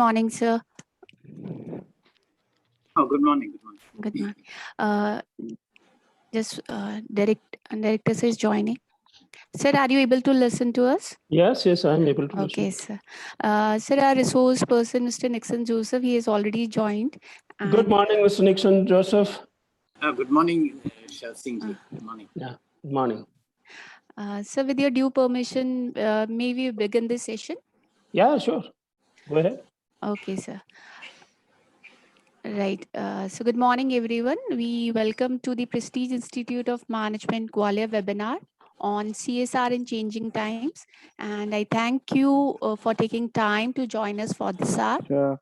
Morning, sir. Oh, good morning. Good morning. Good morning. Just director is joining. Sir, are you able to listen to us? Yes, I'm able to listen. Okay, sir. Sir, our resource person, Mr. Nixon Joseph, he has already joined. Good morning, Mr. Nixon Joseph. Good morning, Shah Singh ji. Good morning. Yeah, good morning. Sir, with your due permission, may we begin this session? Yeah, sure. Go ahead. Okay, sir. Right. So good morning, everyone. We welcome to the Prestige Institute of Management Gwalior webinar on CSR in changing times. And I thank you for taking time to join us for this hour. Sure.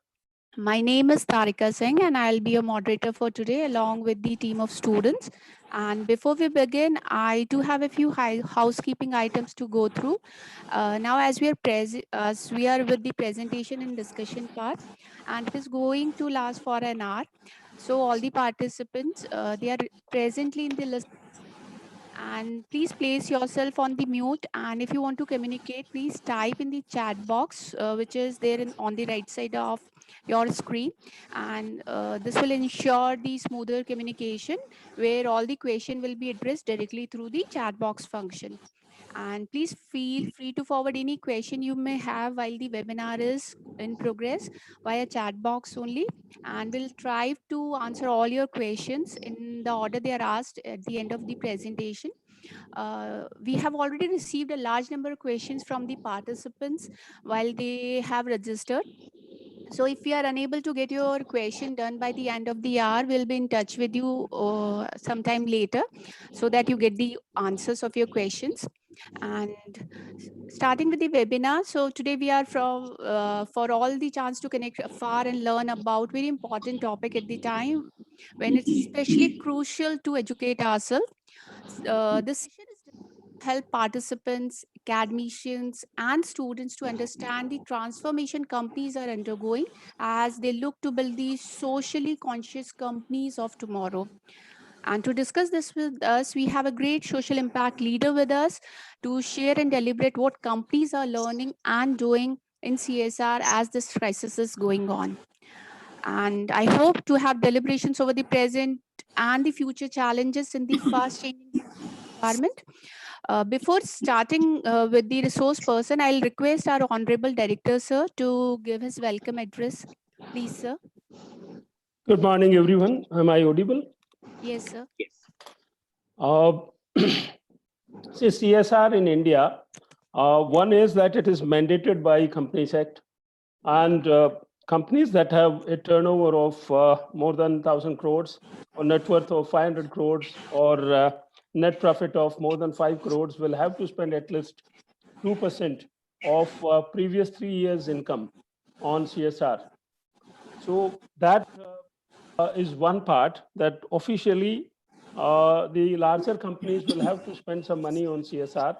My name is Tarika Singh and I'll be a moderator for today along with the team of students. And before we begin, I do have a few housekeeping items to go through. Now, as we are with the presentation and discussion part, and it is going to last for an hour. So all the participants, they are presently in the list. And please place yourself on the mute. And if you want to communicate, please type in the chat box, which is there on the right side of your screen. And this will ensure the smoother communication where all the question will be addressed directly through the chat box function. And please feel free to forward any question you may have while the webinar is in progress via chat box only. And we'll try to answer all your questions in the order they are asked at the end of the presentation. We have already received a large number of questions from the participants while they have registered. So if we are unable to get your question done by the end of the hour, we'll be in touch with you sometime later so that you get the answers of your questions. And starting with the webinar, so today we are for all the chance to connect far and learn about very important topic at the time when it's especially crucial to educate ourselves. This session is to help participants, academicians, and students to understand the transformation companies are undergoing as they look to build the socially conscious companies of tomorrow. And to discuss this with us, we have a great social impact leader with us to share and deliberate what companies are learning and doing in CSR as this crisis is going on. And I hope to have deliberations over the present and the future challenges in the fast changing environment. Before starting with the resource person, I'll request our Honorable Director, sir, to give his welcome address. Please, sir. Good morning, everyone. Am I audible? Yes, sir. Yes. See, CSR in India, one is that it is mandated by Companies Act, and companies that have a turnover of more than 1,000 crores or net worth of 500 crores or net profit of more than 5 crores will have to spend at least 2% of previous 3 years' income on CSR. So that is one part that officially the larger companies will have to spend some money on CSR.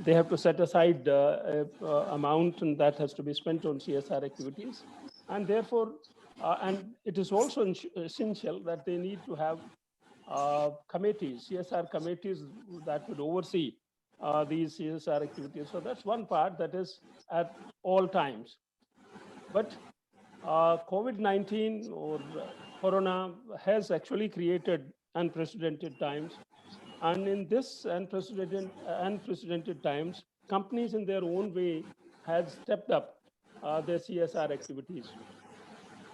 They have to set aside amount and that has to be spent on CSR activities. And therefore, and it is also essential that they need to have committees, CSR committees that would oversee these CSR activities. So that's one part that is at all times. But COVID-19 or Corona has actually created unprecedented times. And in this unprecedented times, companies in their own way have stepped up their CSR activities.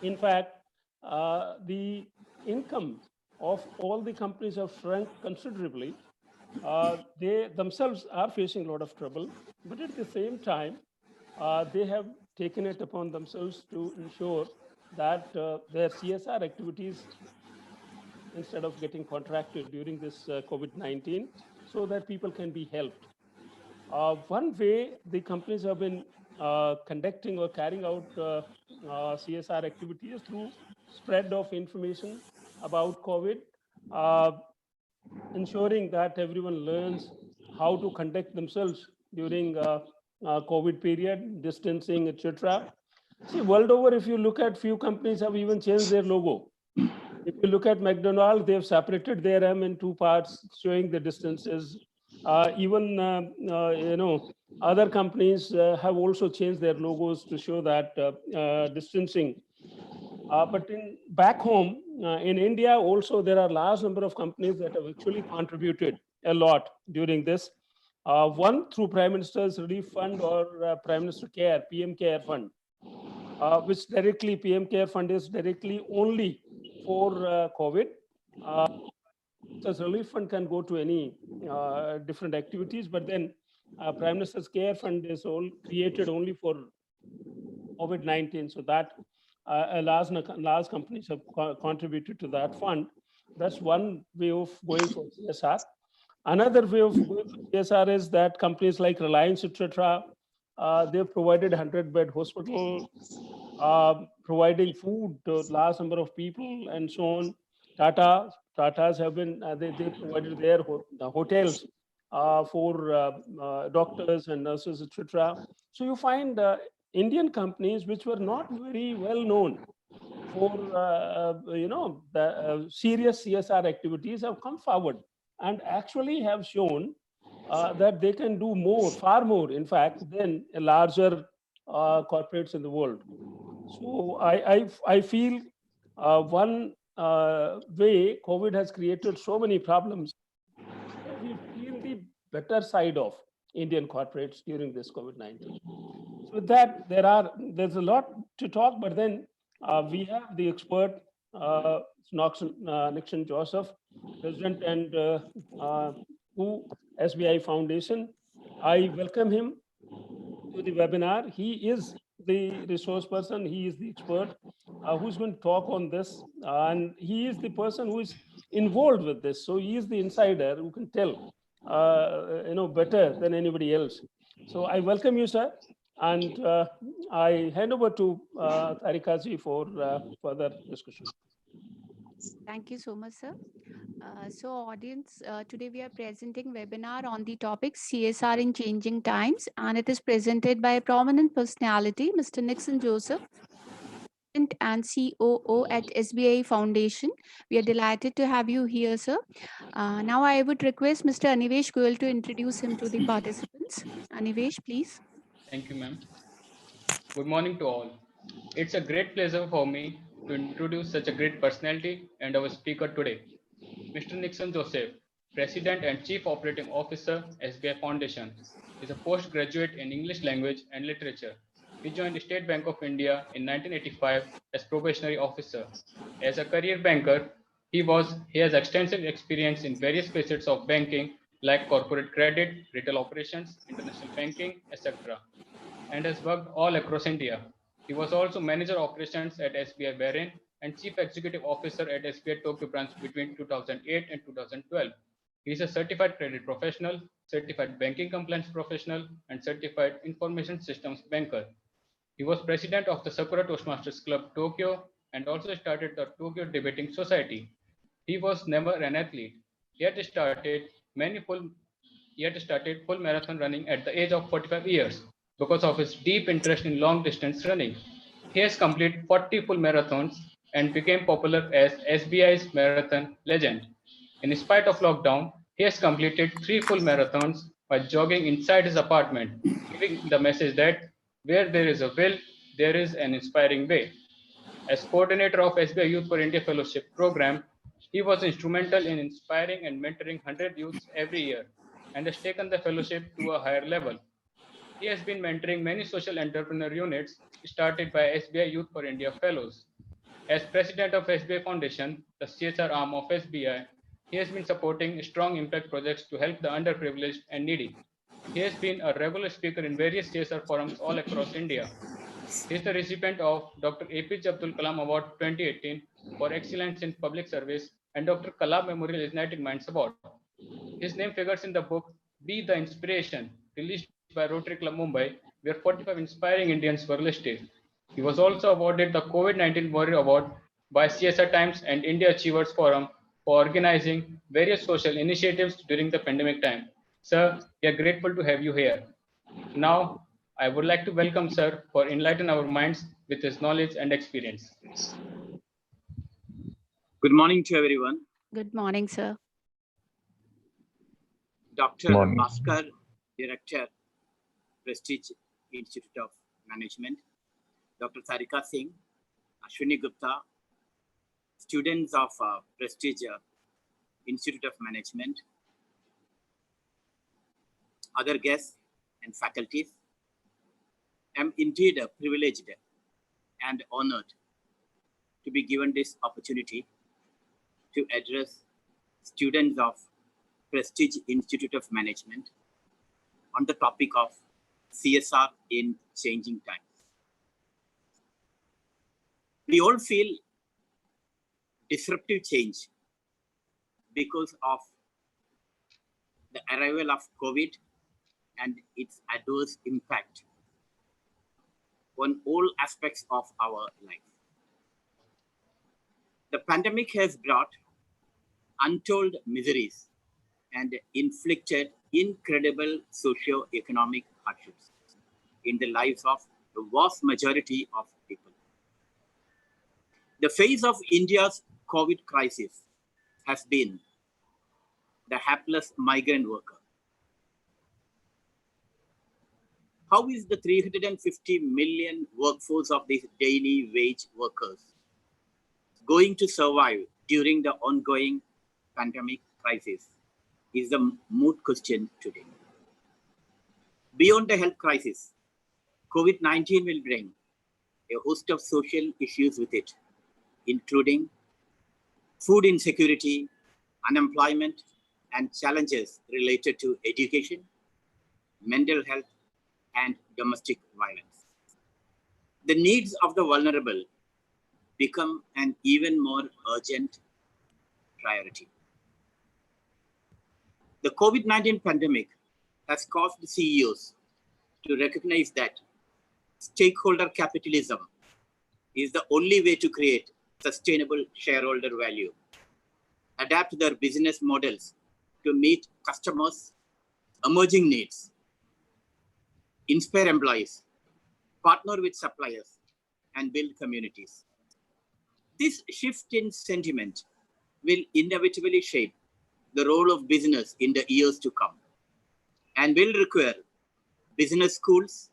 In fact, the income of all the companies have shrunk considerably. They themselves are facing a lot of trouble, but at the same time, they have taken it upon themselves to ensure that their CSR activities, instead of getting contracted during this COVID-19, so that people can be helped. One way the companies have been conducting or carrying out CSR activities through spread of information about COVID, ensuring that everyone learns how to conduct themselves during COVID period, distancing, etc. See, world over, if you look at few companies have even changed their logo. If you look at McDonald's, they've separated their M in two parts, showing the distances. Even Other companies have also changed their logos to show that distancing. But back home in India, also there are large number of companies that have actually contributed a lot during this. One through Prime Minister's Relief Fund or Prime Minister Care, PM Care Fund, which directly PM Care Fund is directly only for COVID. This relief fund can go to any different activities, but then Prime Minister's Care Fund is all created only for COVID-19, so that a large companies have contributed to that fund. That's one way of going for CSR. Another way of going for CSR is that companies like Reliance, etc., they've provided 100-bed hospital, providing food to a large number of people, and so on. Tatas have been they provided their the hotels for doctors and nurses, etc. So you find Indian companies which were not very well known for the serious CSR activities have come forward and actually have shown that they can do more, far more, in fact, than a larger corporates in the world. So I feel one way COVID has created so many problems. We've seen the better side of Indian corporates during this COVID-19. So with that, there's a lot to talk, but then we have the expert, Nixon Joseph, President and who SBI Foundation. I welcome him to the webinar. He is the resource person. He is the expert who's going to talk on this, and he is the person who is involved with this. So he is the insider who can tell, better than anybody else. So I welcome you, sir, and I hand over to Tarikaji for further discussion. Thank you so much, sir. So audience, today we are presenting webinar on the topic CSR in changing times, and it is presented by a prominent personality, Mr. Nixon Joseph, and COO at SBI Foundation. We are delighted to have you here, sir. Now I would request Mr. Anivesh Goyal to introduce him to the participants. Anivesh, please. Thank you, ma'am. Good morning to all. It's a great pleasure for me to introduce such a great personality and our speaker today, Mr. Nixon Joseph, President and Chief Operating Officer, SBI Foundation, is a postgraduate in English language and literature. He joined State Bank of India in 1985 as probationary officer. As a career banker, he has extensive experience in various facets of banking like corporate credit, retail operations, international banking, etc., and has worked all across India. He was also manager operations at SBI Bahrain and chief executive officer at SBI Tokyo branch between 2008 and 2012. He is a certified credit professional, certified banking compliance professional, and certified information systems banker. He was president of the Sakura Toastmasters Club Tokyo and also started the Tokyo Debating Society. He was never an athlete, yet started full marathon running at the age of 45 years because of his deep interest in long distance running. He has completed 40 full marathons and became popular as SBI's marathon legend. In spite of lockdown, he has completed 3 full marathons by jogging inside his apartment, giving the message that where there is a will, there is an inspiring way. As coordinator of SBI Youth for India Fellowship Program, he was instrumental in inspiring and mentoring 100 youths every year and has taken the fellowship to a higher level. He has been mentoring many social entrepreneur units started by SBI Youth for India Fellows. As president of SBI Foundation, the CSR arm of SBI, he has been supporting strong impact projects to help the underprivileged and needy. He has been a regular speaker in various CSR forums all across India. He is the recipient of Dr. APJ Abdul Kalam Award 2018 for Excellence in Public Service and Dr. Kalam Memorial Igniting Minds Award. His name figures in the book Be the Inspiration, released by Rotary Club Mumbai, where 45 inspiring Indians were listed. He was also awarded the COVID-19 Warrior Award by CSR Times and India Achievers Forum for organizing various social initiatives during the pandemic time. Sir, we are grateful to have you here. Now, I would like to welcome Sir for enlighten our minds with his knowledge and experience. Good morning to everyone. Good morning, sir. Dr. Bhaskar, Director, Prestige Institute of Management, Dr. Sarika Singh, Ashwini Gupta, students of Prestige Institute of Management, other guests and faculties. I'm indeed privileged and honored to be given this opportunity to address students of Prestige Institute of Management on the topic of CSR in changing times. We all feel disruptive change because of the arrival of COVID and its adverse impact on all aspects of our life. The pandemic has brought untold miseries and inflicted incredible socio-economic hardships in the lives of the vast majority of people. The face of India's COVID crisis has been the hapless migrant worker. How is the 350 million workforce of these daily wage workers going to survive during the ongoing pandemic crisis is the moot question today. Beyond the health crisis, COVID-19 will bring a host of social issues with it, including food insecurity, unemployment, and challenges related to education, mental health, and domestic violence. The needs of the vulnerable become an even more urgent priority. The COVID-19 pandemic has caused CEOs to recognize that stakeholder capitalism is the only way to create sustainable shareholder value, adapt their business models to meet customers' emerging needs, inspire employees, partner with suppliers, and build communities. This shift in sentiment will inevitably shape the role of business in the years to come and will require business schools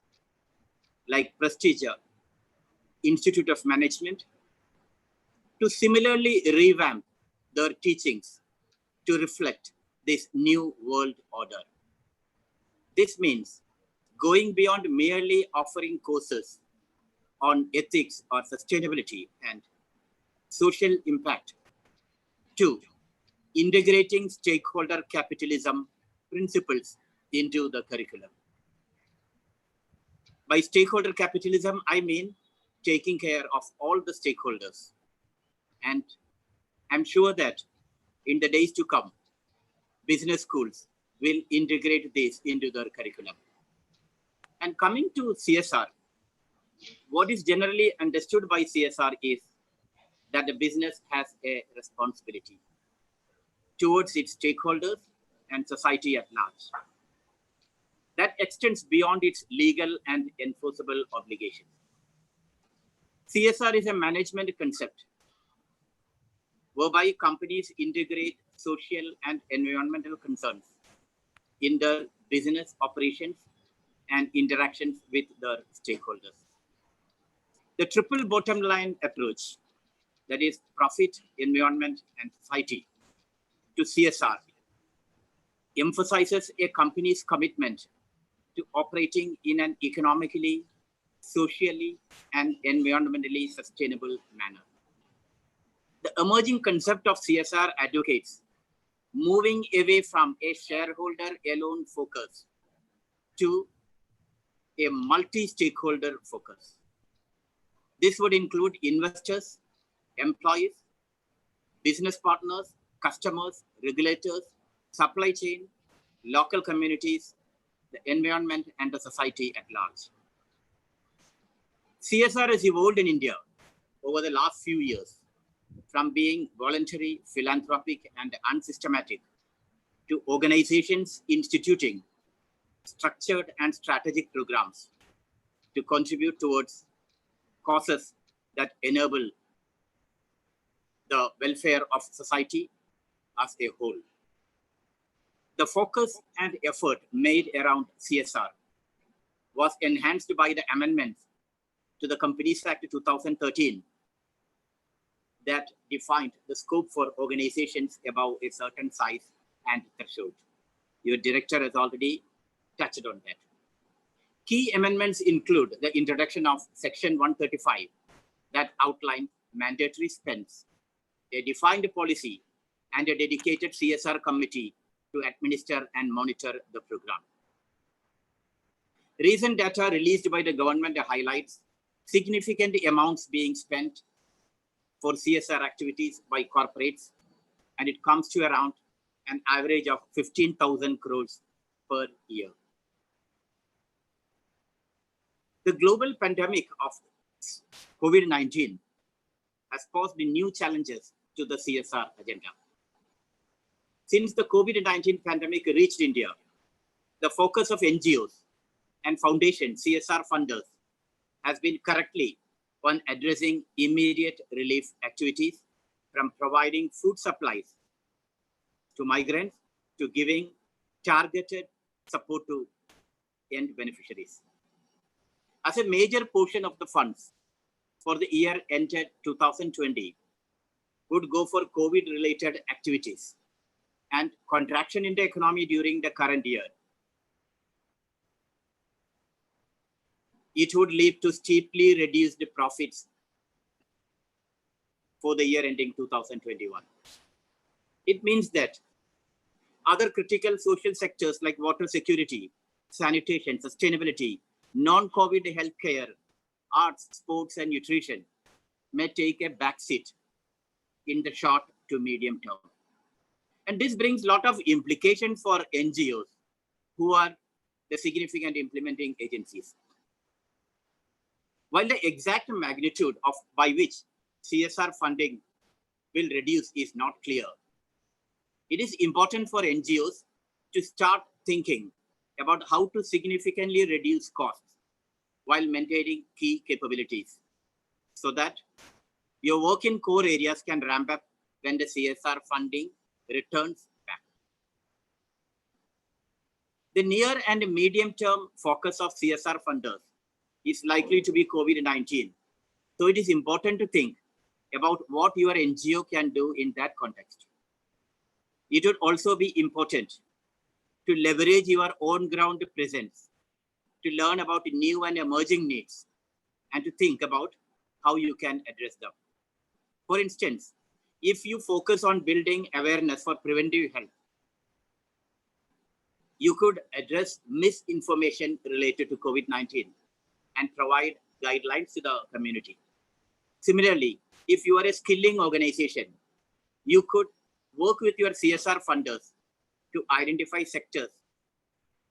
like Prestige Institute of Management to similarly revamp their teachings to reflect this new world order. This means going beyond merely offering courses on ethics or sustainability and social impact to integrating stakeholder capitalism principles into the curriculum. By stakeholder capitalism, I mean taking care of all the stakeholders. And I'm sure that in the days to come, business schools will integrate this into their curriculum. And coming to CSR, what is generally understood by CSR is that the business has a responsibility towards its stakeholders and society at large. That extends beyond its legal and enforceable obligations. CSR is a management concept whereby companies integrate social and environmental concerns in their business operations and interactions with their stakeholders. The triple bottom line approach, that is profit, environment, and society, to CSR emphasizes a company's commitment to operating in an economically, socially, and environmentally sustainable manner. The emerging concept of CSR advocates moving away from a shareholder alone focus to a multi-stakeholder focus. This would include investors, employees, business partners, customers, regulators, supply chain, local communities, the environment, and the society at large. CSR has evolved in India over the last few years from being voluntary, philanthropic, and unsystematic to organizations instituting structured and strategic programs to contribute towards causes that enable the welfare of society as a whole. The focus and effort made around CSR was enhanced by the amendments to the Companies Act 2013 that defined the scope for organizations above a certain size and threshold. Your director has already touched on that. Key amendments include the introduction of Section 135 that outlines mandatory spends, a defined policy, and a dedicated CSR committee to administer and monitor the program. Recent data released by the government highlights significant amounts being spent for CSR activities by corporates, and it comes to around an average of 15,000 crores per year. The global pandemic of COVID-19 has posed new challenges to the CSR agenda. Since the COVID-19 pandemic reached India, the focus of NGOs and foundation CSR funders has been correctly on addressing immediate relief activities, from providing food supplies to migrants to giving targeted support to end beneficiaries. As a major portion of the funds for the year ended 2020 would go for COVID-related activities and contraction in the economy during the current year, it would lead to steeply reduced profits for the year ending 2021. It means that other critical social sectors like water security, sanitation, sustainability, non-COVID healthcare, arts, sports, and nutrition may take a backseat in the short to medium term. And this brings a lot of implications for NGOs, who are the significant implementing agencies. While the exact magnitude of by which CSR funding will reduce is not clear, it is important for NGOs to start thinking about how to significantly reduce costs while maintaining key capabilities, so that your work in core areas can ramp up when the CSR funding returns back. The near and medium term focus of CSR funders is likely to be COVID-19. So it is important to think about what your NGO can do in that context. It would also be important to leverage your on ground presence to learn about new and emerging needs and to think about how you can address them. For instance, if you focus on building awareness for preventive health, you could address misinformation related to COVID-19 and provide guidelines to the community. Similarly, if you are a skilling organization, you could work with your CSR funders to identify sectors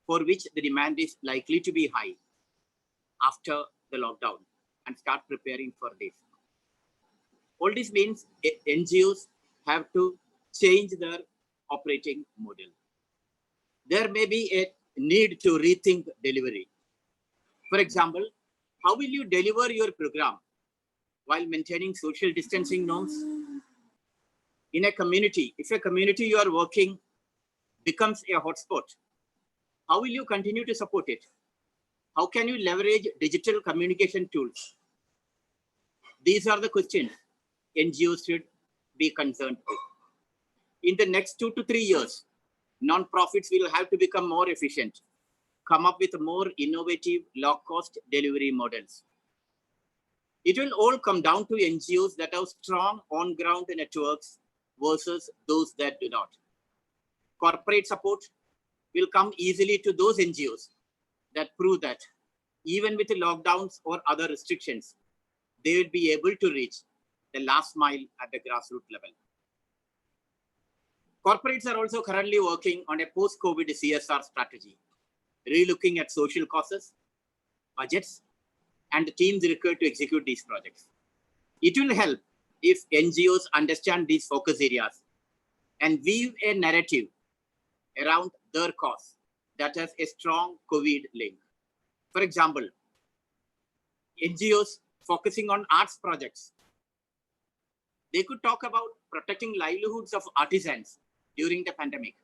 for which the demand is likely to be high after the lockdown and start preparing for this. All this means NGOs have to change their operating model. There may be a need to rethink delivery. For example, how will you deliver your program while maintaining social distancing norms? In a community, if a community you are working becomes a hotspot, how will you continue to support it? How can you leverage digital communication tools? These are the questions NGOs should be concerned with. In the next 2 to 3 years, nonprofits will have to become more efficient, come up with more innovative, low-cost delivery models. It will all come down to NGOs that have strong on-ground networks versus those that do not. Corporate support will come easily to those NGOs that prove that even with the lockdowns or other restrictions, they will be able to reach the last mile at the grassroots level. Corporates are also currently working on a post-COVID CSR strategy, relooking at social causes, budgets, and the teams required to execute these projects. It will help if NGOs understand these focus areas and weave a narrative around their cause that has a strong COVID link. For example, NGOs focusing on arts projects, they could talk about protecting livelihoods of artisans during the pandemic.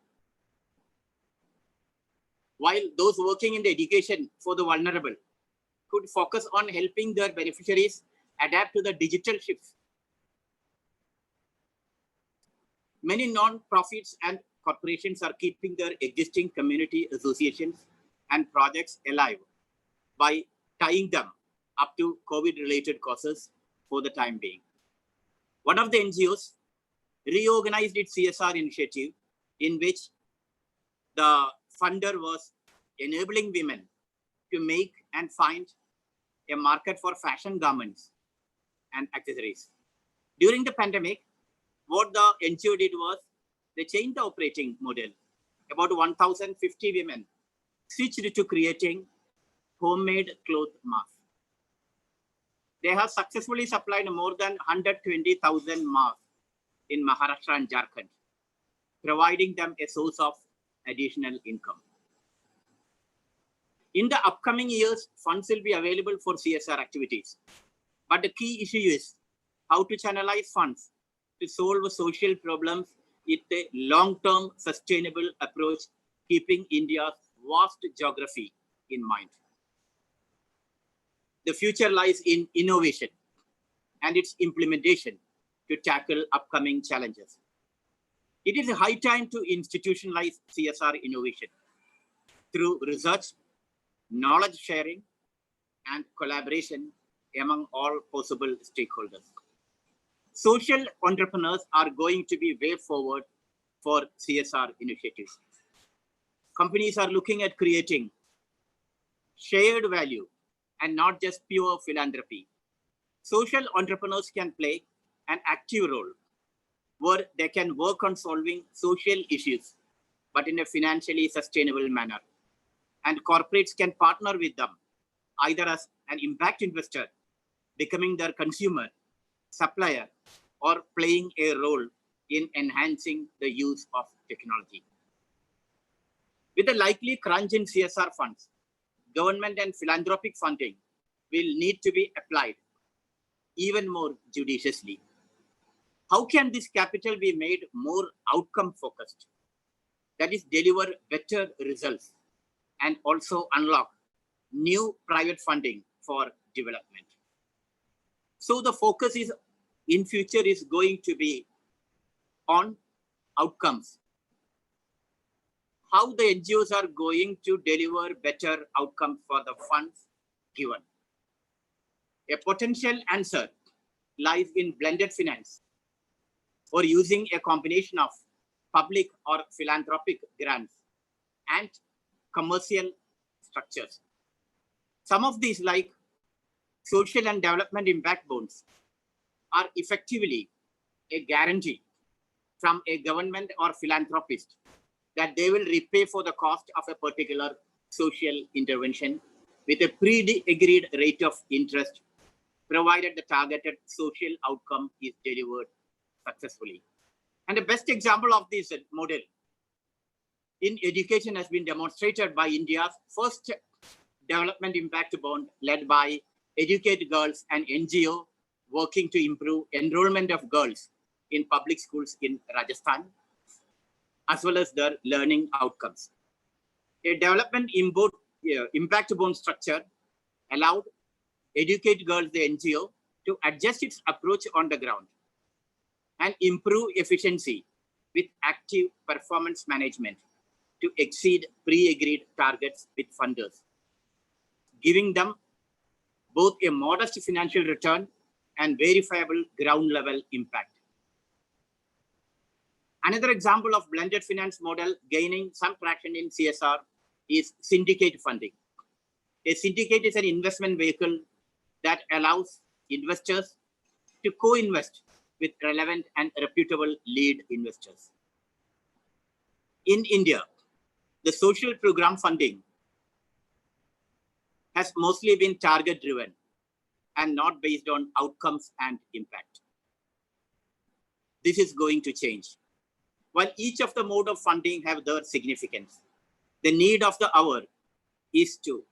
while those working in the education for the vulnerable could focus on helping their beneficiaries adapt to the digital shifts. Many non-profits and corporations are keeping their existing community associations and projects alive by tying them up to COVID-related causes for the time being. One of the NGOs reorganized its CSR initiative, in which the funder was enabling women to make and find a market for fashion garments and accessories. During the pandemic, what the NGO did was they changed the operating model. About 1,050 women switched to creating homemade cloth masks. They have successfully supplied more than 120,000 masks in Maharashtra and Jharkhand, providing them a source of additional income. In the upcoming years, funds will be available for CSR activities. But the key issue is how to channelize funds to solve social problems with a long-term sustainable approach, keeping India's vast geography in mind. The future lies in innovation and its implementation to tackle upcoming challenges. It is a high time to institutionalize CSR innovation through research, knowledge sharing, and collaboration among all possible stakeholders. Social entrepreneurs are going to be way forward for CSR initiatives. Companies are looking at creating shared value and not just pure philanthropy. Social entrepreneurs can play an active role where they can work on solving social issues, but in a financially sustainable manner. And corporates can partner with them, either as an impact investor, becoming their consumer, supplier, or playing a role in enhancing the use of technology. With the likely crunch in CSR funds, government and philanthropic funding will need to be applied even more judiciously. How can this capital be made more outcome focused? That is, deliver better results and also unlock new private funding for development. So the focus is in future is going to be on outcomes. How the NGOs are going to deliver better outcomes for the funds given. A potential answer lies in blended finance or using a combination of public or philanthropic grants and commercial structures. Some of these, like social and development impact bonds, are effectively a guarantee from a government or philanthropist that they will repay for the cost of a particular social intervention with a pre-agreed rate of interest, provided the targeted social outcome is delivered successfully. And the best example of this model in education has been demonstrated by India's first development impact bond led by Educate Girls, an NGO working to improve enrollment of girls in public schools in Rajasthan, as well as their learning outcomes. A development impact bond structure allowed Educate Girls, the NGO, to adjust its approach on the ground and improve efficiency with active performance management to exceed pre-agreed targets with funders, giving them both a modest financial return and verifiable ground level impact. Another example of blended finance model gaining some traction in CSR is syndicate funding. A syndicate is an investment vehicle that allows investors to co-invest with relevant and reputable lead investors. In India, the social program funding has mostly been target driven and not based on outcomes and impact. This is going to change. While each of the mode of funding have their significance, the need of the hour is to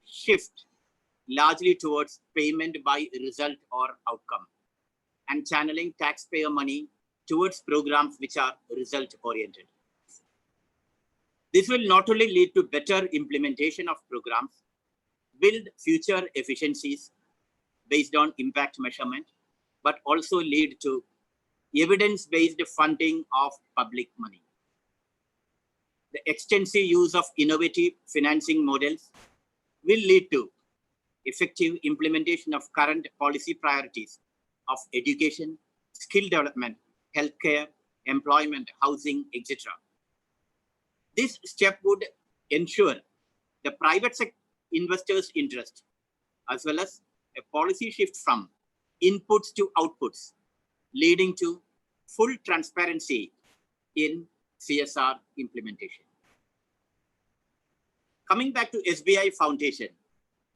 shift largely towards payment by result or outcome and channeling taxpayer money towards programs which are result oriented. This will not only lead to better implementation of programs, build future efficiencies based on impact measurement, but also lead to evidence-based funding of public money. The extensive use of innovative financing models will lead to effective implementation of current policy priorities of education, skill development, healthcare, employment, housing, etc. This step would ensure the private sector investors' interest, as well as a policy shift from inputs to outputs, leading to full transparency in CSR implementation. Coming back to SBI Foundation.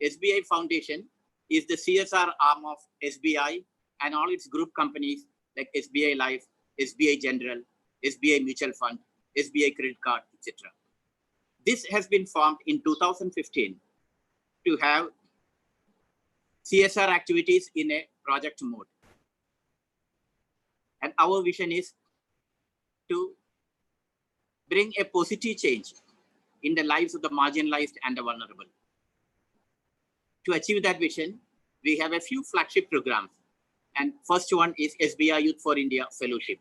SBI Foundation is the CSR arm of SBI and all its group companies like SBI Life, SBI General, SBI Mutual Fund, SBI Credit Card, etc. This has been formed in 2015 to have CSR activities in a project mode. And our vision is to bring a positive change in the lives of the marginalized and the vulnerable. To achieve that vision, we have a few flagship programs. And first one is SBI Youth for India Fellowship.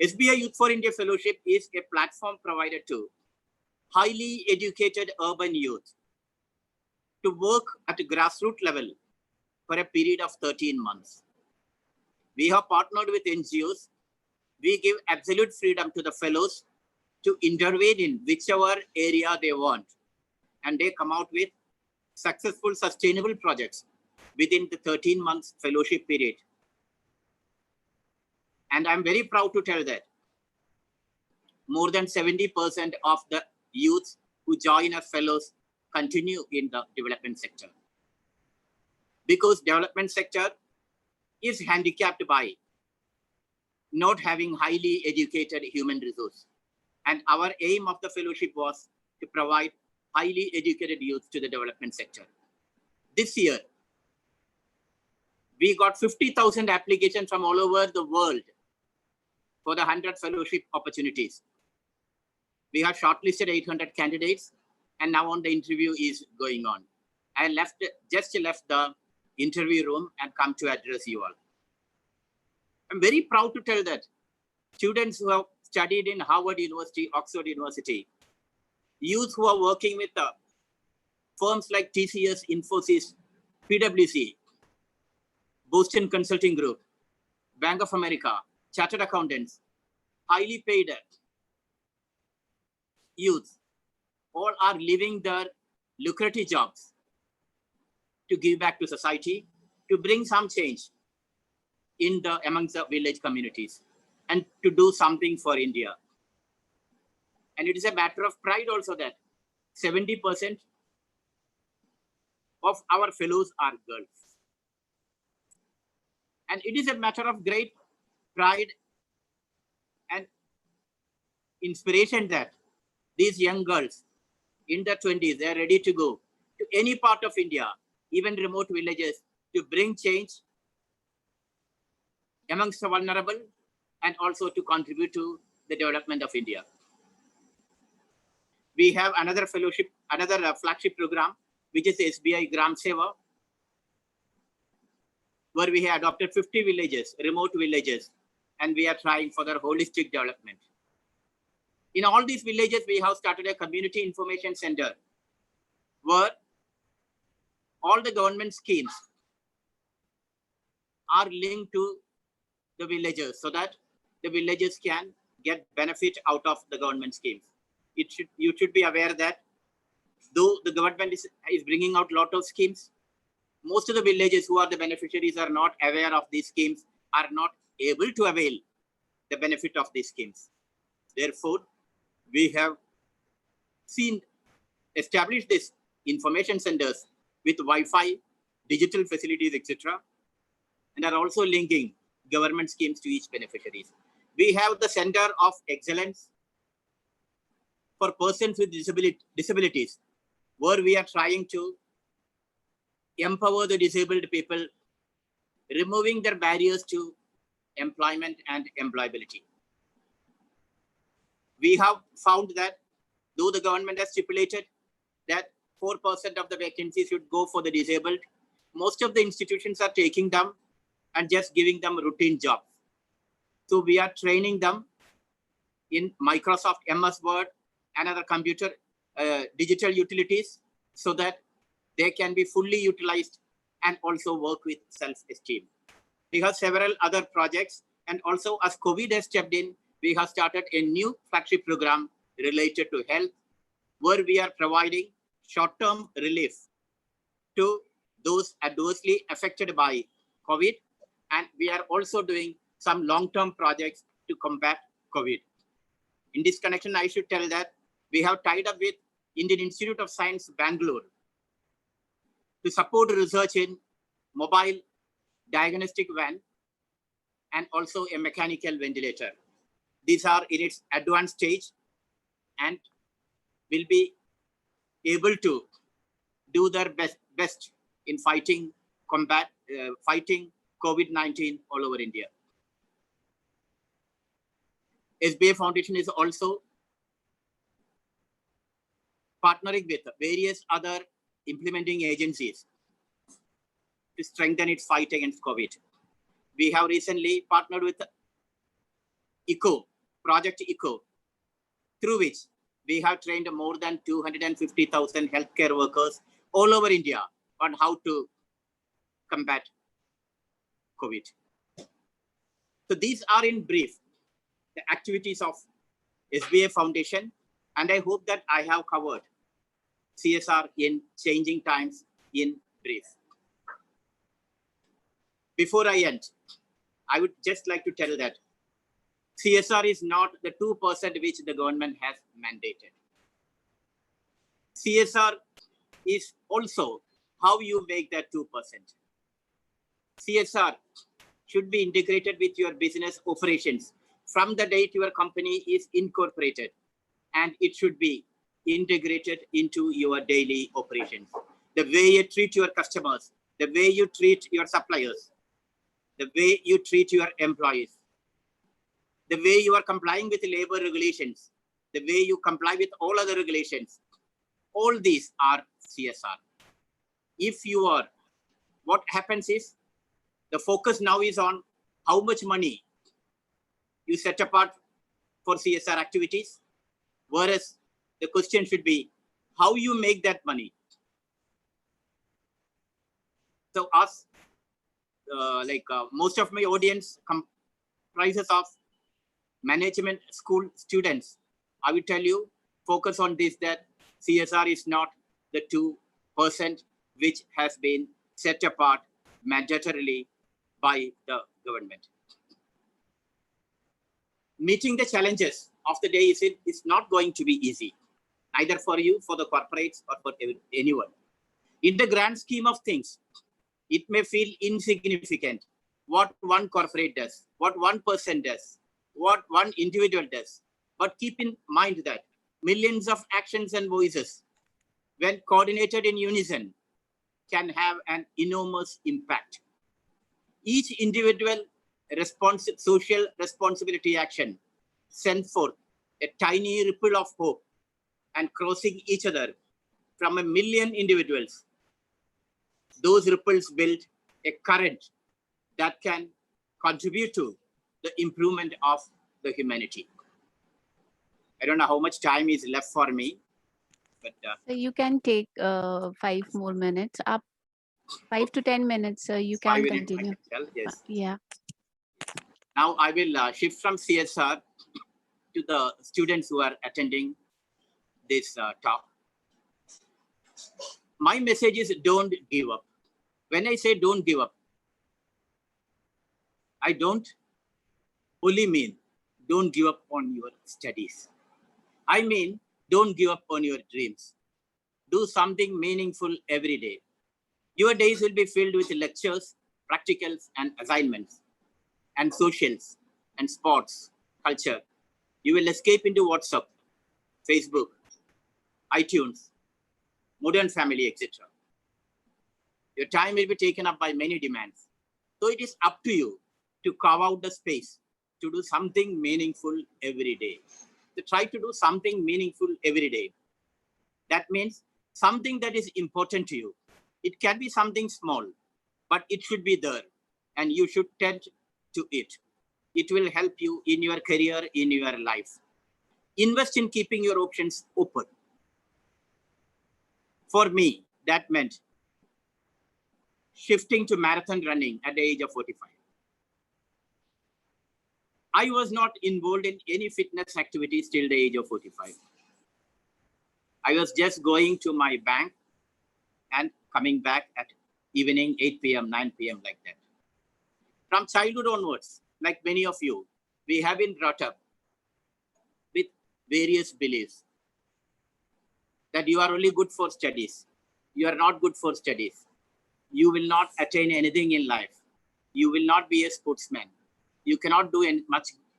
SBI Youth for India Fellowship is a platform provided to highly educated urban youth to work at a grassroots level for a period of 13 months. We have partnered with NGOs. We give absolute freedom to the fellows to intervene in whichever area they want. And they come out with successful, sustainable projects within the 13 months fellowship period. And I'm very proud to tell that more than 70% of the youth who join as fellows continue in the development sector. Because development sector is handicapped by not having highly educated human resource. And our aim of the fellowship was to provide highly educated youth to the development sector. This year, we got 50,000 applications from all over the world for the 100 fellowship opportunities. We have shortlisted 800 candidates, and now on the interview is going on. I just left the interview room and come to address you all. I'm very proud to tell that students who have studied in Harvard University, Oxford University, youth who are working with firms like TCS, Infosys, PwC, Boston Consulting Group, Bank of America, Chartered Accountants, highly paid youth, all are leaving their lucrative jobs to give back to society, to bring some change amongst the village communities and to do something for India. And it is a matter of pride also that 70% of our fellows are girls. And it is a matter of great pride and inspiration that these young girls in their 20s, they are ready to go to any part of India, even remote villages, to bring change amongst the vulnerable and also to contribute to the development of India. We have another fellowship, another flagship program, which is SBI Gram Seva, where we have adopted 50 villages, remote villages, and we are trying for their holistic development. In all these villages, we have started a community information center where all the government schemes are linked to the villagers so that the villagers can get benefit out of the government schemes. You should be aware that though the government is bringing out a lot of schemes, most of the villages who are the beneficiaries are not aware of these schemes, are not able to avail the benefit of these schemes. Therefore, we have established these information centers with Wi-Fi, digital facilities, etc., and are also linking government schemes to each beneficiaries. We have the Center of Excellence for persons with disabilities, where we are trying to empower the disabled people, removing their barriers to employment and employability. We have found that though the government has stipulated that 4% of the vacancies should go for the disabled, most of the institutions are taking them and just giving them routine jobs. So we are training them in Microsoft MS Word and other computer digital utilities so that they can be fully utilized and also work with self-esteem. We have several other projects, and also as COVID has stepped in, we have started a new flagship program related to health, where we are providing short-term relief to those adversely affected by COVID, and we are also doing some long-term projects to combat COVID. In this connection, I should tell that we have tied up with Indian Institute of Science, Bangalore, to support research in mobile diagnostic van and also a mechanical ventilator. These are in its advanced stage and will be able to do their best in fighting COVID-19 all over India. SBI Foundation is also partnering with various other implementing agencies to strengthen its fight against COVID. We have recently partnered with Project ECO, through which we have trained more than 250,000 healthcare workers all over India on how to combat COVID. So these are in brief the activities of SBI Foundation, and I hope that I have covered CSR in changing times in brief. Before I end, I would just like to tell that CSR is not the 2% which the government has mandated. CSR is also how you make that 2%. CSR should be integrated with your business operations from the date your company is incorporated, and it should be integrated into your daily operations. The way you treat your customers, the way you treat your suppliers, the way you treat your employees, the way you are complying with labor regulations, the way you comply with all other regulations, all these are CSR. If you are, what happens is, the focus now is on how much money you set apart for CSR activities, whereas the question should be how you make that money. So us, most of my audience comprises of management school students. I will tell you, focus on this, that CSR is not the 2% which has been set apart mandatorily by the government. Meeting the challenges of the day is not going to be easy, either for you, for the corporates, or for anyone. In the grand scheme of things, it may feel insignificant what one corporate does, what one person does, what one individual does. But keep in mind that millions of actions and voices, when coordinated in unison, can have an enormous impact. Each individual social responsibility action sends forth a tiny ripple of hope, and crossing each other from a million individuals, those ripples build a current that can contribute to the improvement of the humanity. I don't know how much time is left for me, but So you can take 5 more minutes, up 5 to 10 minutes. You can 5 minutes, continue. I can tell, yes. Yeah. Now I will shift from CSR to the students who are attending this talk. My message is don't give up. When I say don't give up, I don't only mean don't give up on your studies. I mean, don't give up on your dreams. Do something meaningful every day. Your days will be filled with lectures, practicals, and assignments, and socials, and sports, culture. You will escape into WhatsApp, Facebook, iTunes, Modern Family, etc. Your time will be taken up by many demands. So it is up to you to carve out the space to do something meaningful every day. try to do something meaningful every day. That means something that is important to you. It can be something small, but it should be there and you should tend to it. It will help you in your career, in your life. Invest in keeping your options open. For me, that meant shifting to marathon running at the age of 45. I was not involved in any fitness activities till the age of 45. I was just going to my bank and coming back at evening 8 p.m., 9 p.m. like that. From childhood onwards, like many of you, we have been brought up with various beliefs that you are only good for studies. You are not good for studies. You will not attain anything in life. You will not be a sportsman. You cannot do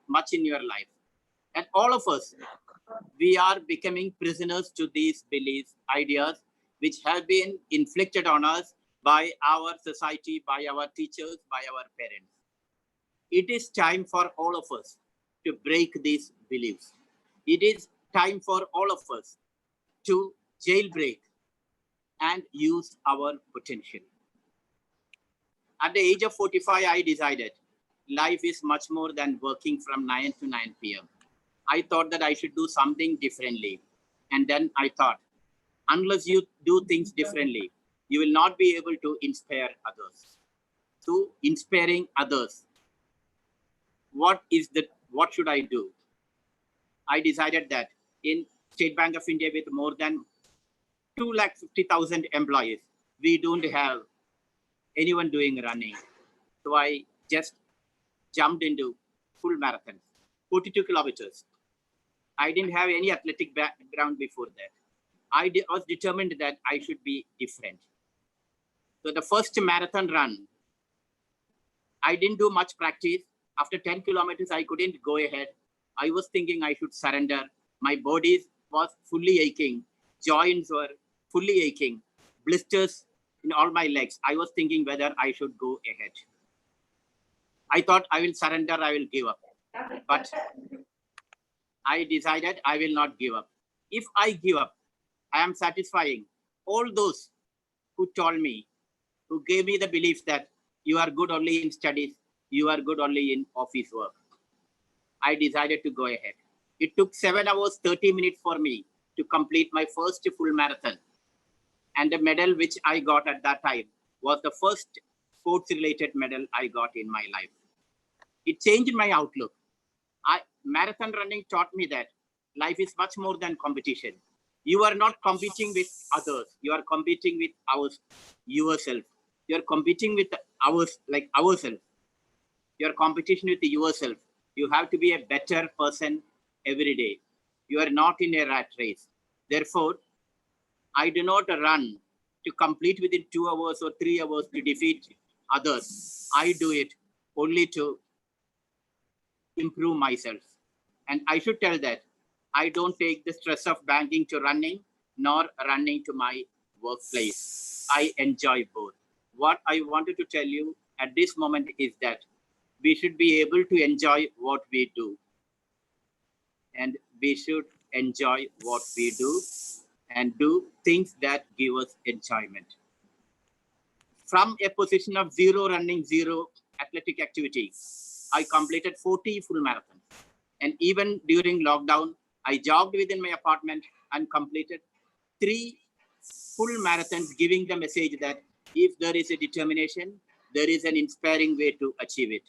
much in your life. And all of us, we are becoming prisoners to these beliefs, ideas, which have been inflicted on us by our society, by our teachers, by our parents. It is time for all of us to break these beliefs. It is time for all of us to jailbreak and use our potential. At the age of 45, I decided life is much more than working from 9 to 9 p.m. I thought that I should do something differently. And then I thought, unless you do things differently, you will not be able to inspire others. So inspiring others, what should I do? I decided that in State Bank of India with more than 250,000 employees, we don't have anyone doing running. So I just jumped into full marathon, 42 kilometers. I didn't have any athletic background before that. I was determined that I should be different. So the first marathon run, I didn't do much practice. After 10 kilometers, I couldn't go ahead. I was thinking I should surrender. My body was fully aching. Joints were fully aching. Blisters in all my legs. I was thinking whether I should go ahead. I thought I will surrender, I will give up. But I decided I will not give up. If I give up, I am satisfying all those who told me, who gave me the belief that you are good only in studies, you are good only in office work. I decided to go ahead. It took 7 hours, 30 minutes for me to complete my first full marathon. And the medal which I got at that time was the first sports-related medal I got in my life. It changed my outlook. Marathon running taught me that life is much more than competition. You are not competing with others. You are competing with yourself. You are competing with ourselves. Your competition with yourself. You have to be a better person every day. You are not in a rat race. Therefore, I do not run to complete within 2 hours or 3 hours to defeat others. I do it only to improve myself. And I should tell that I don't take the stress of banking to running, nor running to my workplace. I enjoy both. What I wanted to tell you at this moment is that we should be able to enjoy what we do. And we should enjoy what we do and do things that give us enjoyment. From a position of zero running, zero athletic activity, I completed 40 full marathons. And even during lockdown, I jogged within my apartment and completed 3 full marathons, giving the message that if there is a determination, there is an inspiring way to achieve it.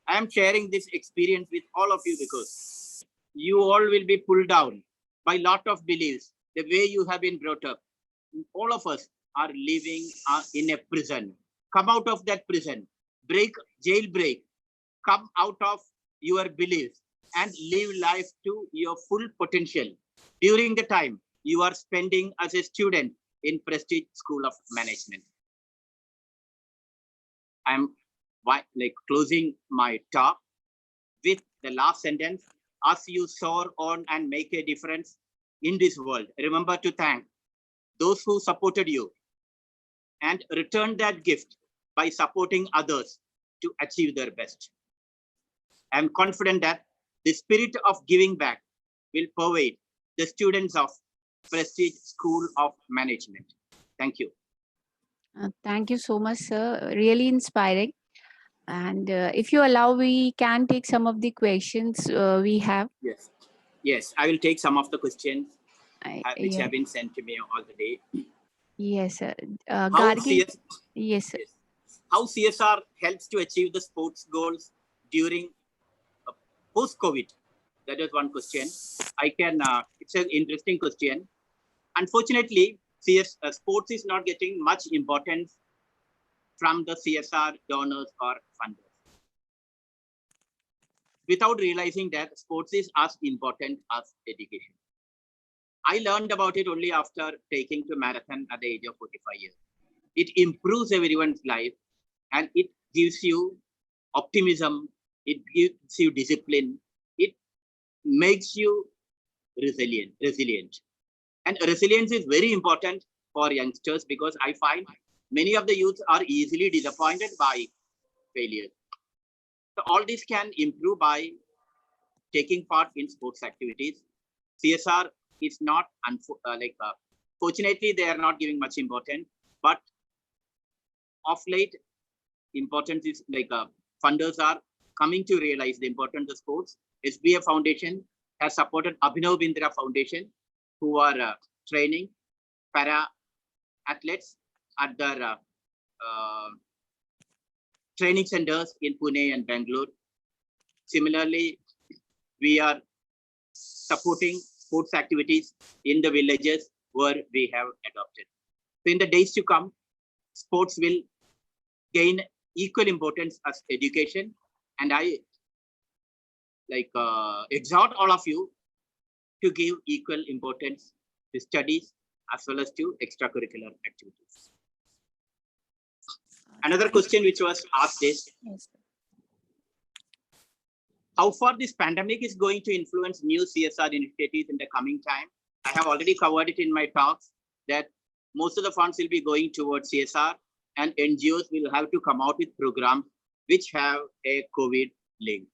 I am sharing this experience with all of you because you all will be pulled down by a lot of beliefs, the way you have been brought up. All of us are living in a prison. Come out of that prison, jailbreak, come out of your beliefs and live life to your full potential during the time you are spending as a student in Prestige School of Management. I'm closing my talk with the last sentence. As you soar on and make a difference in this world, remember to thank those who supported you and return that gift by supporting others to achieve their best. I'm confident that the spirit of giving back will pervade the students of Prestige School of Management. Thank you. Thank you so much, sir. Really inspiring. And if you allow, we can take some of the questions we have. Yes. Yes, I will take some of the questions which Yeah. have been sent to me all the day. Yes, sir. How Gargi. CS Yes, sir. Yes. How CSR helps to achieve the sports goals during post-COVID? That is one question. It's an interesting question. Unfortunately, sports is not getting much importance from the CSR donors or funders. Without realizing that sports is as important as education. I learned about it only after taking to marathon at the age of 45 years. It improves everyone's life and it gives you optimism, it gives you discipline, it makes you resilient. And resilience is very important for youngsters because I find many of the youth are easily disappointed by failure. So all this can improve by taking part in sports activities. CSR is not, fortunately, they are not giving much importance, but of late, importance is funders are coming to realize the importance of sports. SBA Foundation has supported Abhinav Bindra Foundation, who are training para athletes at their training centers in Pune and Bangalore. Similarly, we are supporting sports activities in the villages where we have adopted. So in the days to come, sports will gain equal importance as education. And I exhort all of you to give equal importance to studies as well as to extracurricular activities. Another question which was asked is, how far this pandemic is going to influence new CSR initiatives in the coming time? I have already covered it in my talks that most of the funds will be going towards CSR and NGOs will have to come out with programs which have a COVID link.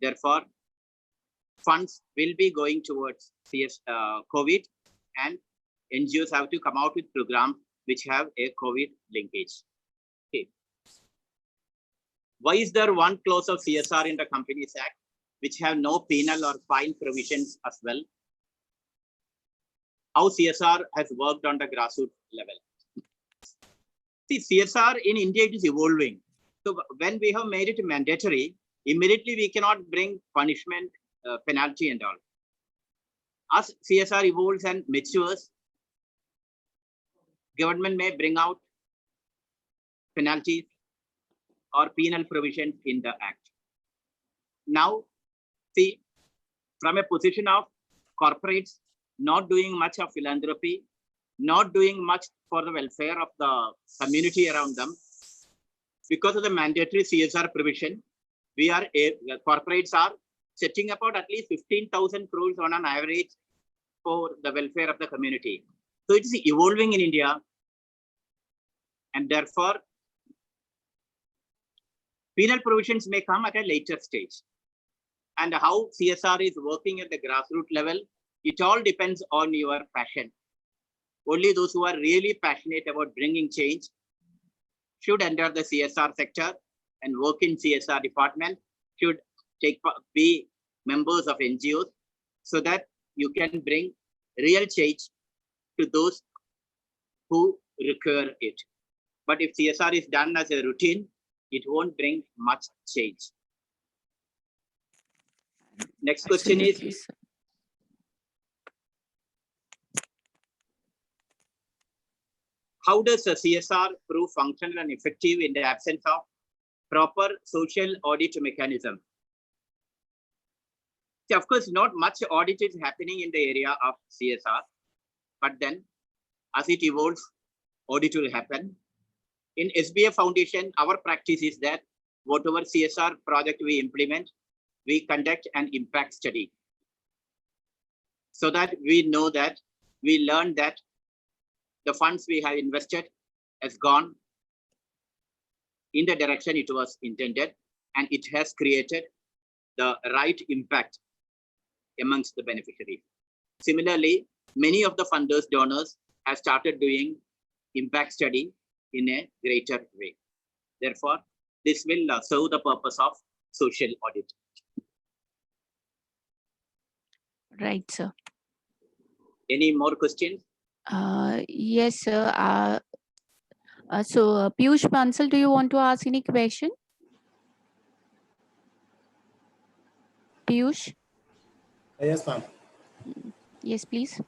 Therefore, funds will be going towards COVID and NGOs have to come out with programs which have a COVID linkage. Okay. Why is there one clause of CSR in the Companies Act which have no penal or fine provisions as well? How CSR has worked on the grassroots level. See, CSR in India, it is evolving. So when we have made it mandatory, immediately we cannot bring punishment, penalty and all. As CSR evolves and matures, government may bring out penalties or penal provisions in the act. Now, see, from a position of corporates not doing much of philanthropy, not doing much for the welfare of the community around them, because of the mandatory CSR provision, corporates are setting about at least 15,000 crores on an average for the welfare of the community. So it is evolving in India, and therefore penal provisions may come at a later stage. And how CSR is working at the grassroots level, it all depends on your passion. Only those who are really passionate about bringing change should enter the CSR sector and work in CSR department, should be members of NGOs, so that you can bring real change to those who require it. But if CSR is done as a routine, it won't bring much change. Next question is, how does a CSR prove functional and effective in the absence of proper social audit mechanism? See, of course, not much audit is happening in the area of CSR, but then as it evolves, audit will happen. In SBA Foundation, our practice is that whatever CSR project we implement, we conduct an impact study so that we know that we learn that the funds we have invested has gone in the direction it was intended and it has created the right impact amongst the beneficiaries. Similarly, many of the funders, donors have started doing impact study in a greater way. Therefore, this will serve the purpose of social audit. Right, sir. Any more questions? Yes, sir. So, Piyush Bansal, do you want to ask any question? Piyush? Yes, ma'am. Yes, please.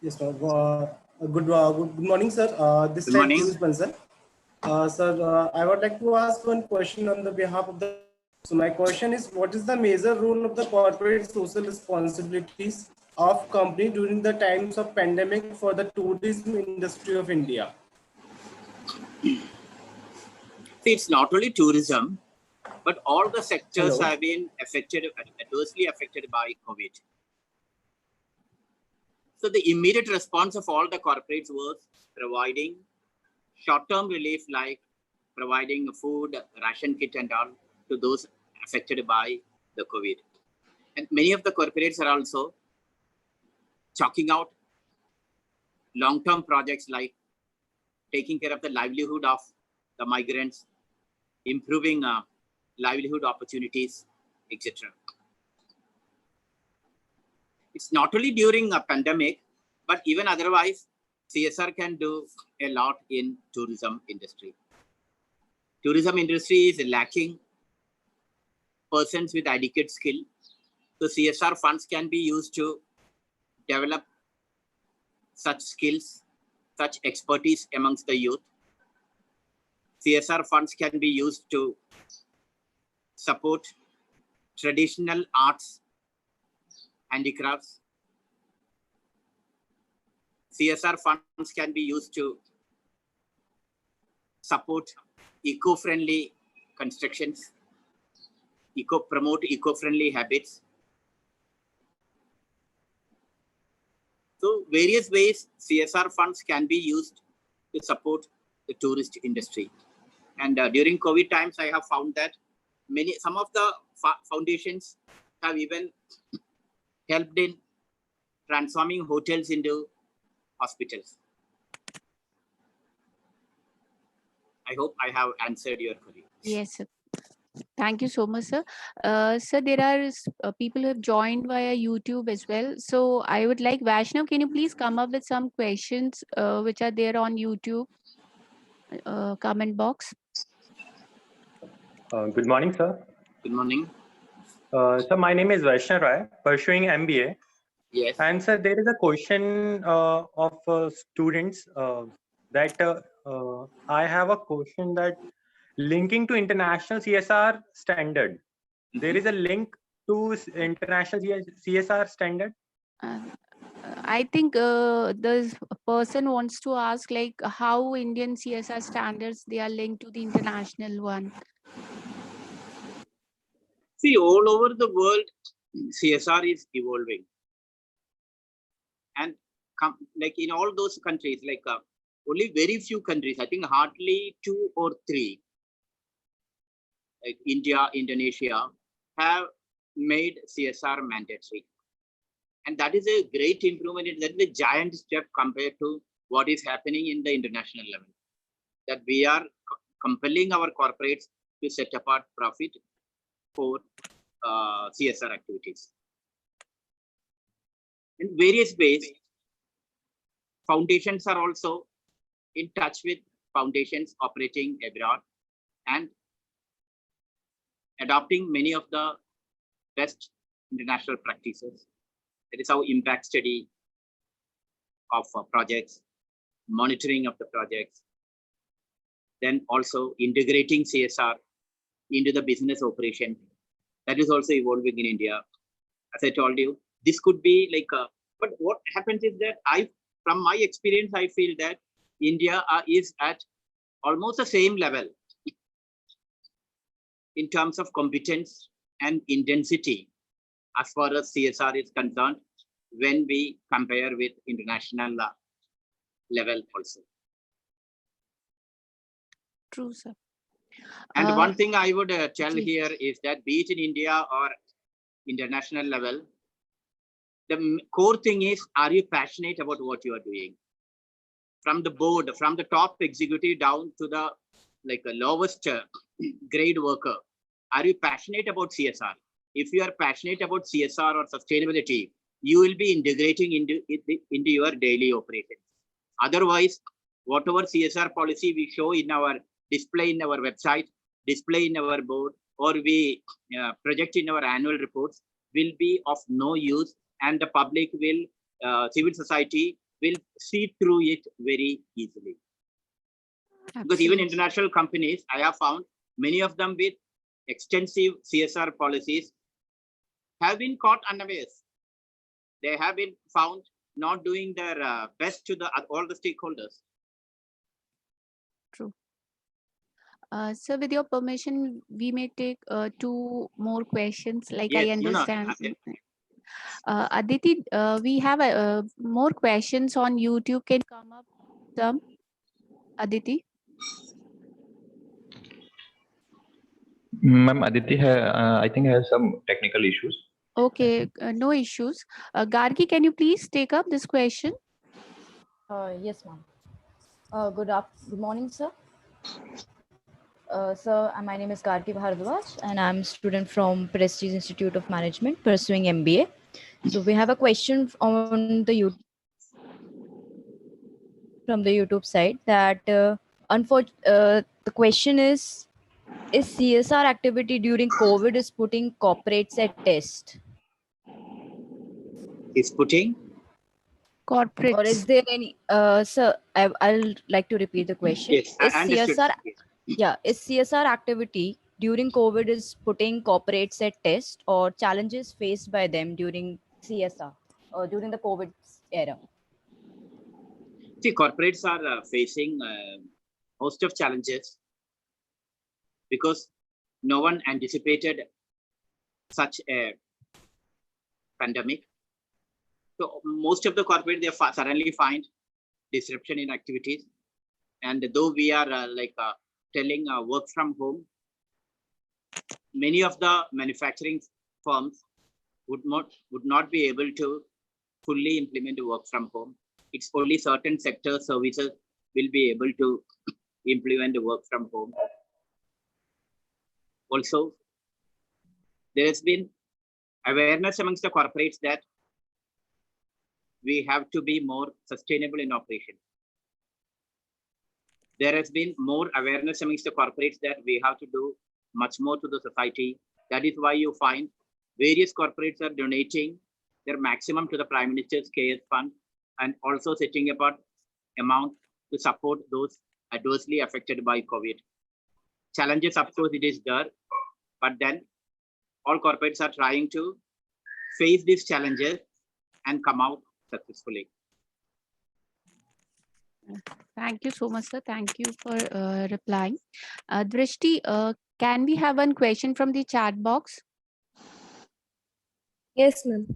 Yes, ma'am. Good morning, sir. This Good is morning. Piyush Bansal. Sir, I would like to ask one question on the behalf of the. So my question is, what is the major role of the corporate social responsibilities of company during the times of pandemic for the tourism industry of India? See, it's not only tourism, but all the sectors Hello. have been adversely affected by COVID. So the immediate response of all the corporates was providing short-term relief, like providing food, ration kit and all to those affected by the COVID. And many of the corporates are also chalking out long-term projects like taking care of the livelihood of the migrants, improving livelihood opportunities, etc. It's not only during a pandemic, but even otherwise, CSR can do a lot in tourism industry. Tourism industry is lacking persons with adequate skill. So CSR funds can be used to develop such skills, such expertise amongst the youth. CSR funds can be used to support traditional arts, handicrafts. CSR funds can be used to support eco-friendly constructions, promote eco-friendly habits. So various ways CSR funds can be used to support the tourist industry. And during COVID times, I have found that some of the foundations have even helped in transforming hotels into hospitals. I hope I have answered your query. Yes, sir. Thank you so much, sir. Sir, there are people who have joined via YouTube as well. So I would like Vaishnav, can you please come up with some questions which are there on YouTube comment box? Good morning, sir. Good morning. Sir, my name is Vaishnav Rai, pursuing MBA. Yes. And sir, there is a question of students that I have a question that linking to international CSR standard. There is a link to international CSR standard. I think the person wants to ask like how Indian CSR standards they are linked to the international one. See, all over the world, CSR is evolving. And like in all those countries, like only very few countries, I think hardly 2 or 3, like India, Indonesia, have made CSR mandatory. And that is a great improvement. That is a giant step compared to what is happening in the international level. That we are compelling our corporates to set apart profit for CSR activities. In various ways, foundations are also in touch with foundations operating abroad and adopting many of the best international practices. That is how impact study of projects, monitoring of the projects, then also integrating CSR into the business operation. That is also evolving in India. As I told you, this could be like but what happens is that from my experience, I feel that India is at almost the same level in terms of competence and intensity as far as CSR is concerned when we compare with international level also. True, sir. And one thing I would tell please. here is that be it in India or international level, the core thing is, are you passionate about what you are doing? From the board, from the top executive down to the lowest grade worker, are you passionate about CSR? If you are passionate about CSR or sustainability, you will be integrating into your daily operations. Otherwise, whatever CSR policy we show in our display in our website, display in our board, or we project in our annual reports will be of no use, and the public will, civil society will see through it very easily. Because even international companies, I have found many of them with extensive CSR policies have been caught unawares. They have been found not doing their best to all the stakeholders. True. So with your permission, we may take 2 more questions. Like, Yes, I understand. Aditi, we have more questions on YouTube. Can come up some, Aditi? Ma'am, Aditi, I think has some technical issues. Okay, no issues. Gargi, can you please take up this question? Yes, ma'am. Good morning, sir. Sir, my name is Gargi Bhardwaj, and I'm a student from Prestige Institute of Management pursuing MBA. So we have a question on the YouTube side that the question is CSR activity during COVID is putting corporates at test? Is putting? Corporates. Or is there any, sir, I'll like to repeat the question. Yes, I understood. Is CSR activity during COVID is putting corporates at test, or challenges faced by them during CSR or during the COVID era? See, corporates are facing host of challenges because no one anticipated such a pandemic. So most of the corporate, they suddenly find disruption in activities. And though we are telling work from home, many of the manufacturing firms would not be able to fully implement work from home. It's only certain sector services will be able to implement the work from home. Also, there has been awareness amongst the corporates that we have to be more sustainable in operation. There has been more awareness amongst the corporates that we have to do much more to the society. That is why you find various corporates are donating their maximum to the Prime Minister's CARES Fund, and also setting apart amount to support those adversely affected by COVID. Challenges, of course, it is there, but then all corporates are trying to face these challenges and come out successfully. Thank you so much, sir. Thank you for replying. Drishti, can we have one question from the chat box? Yes, ma'am.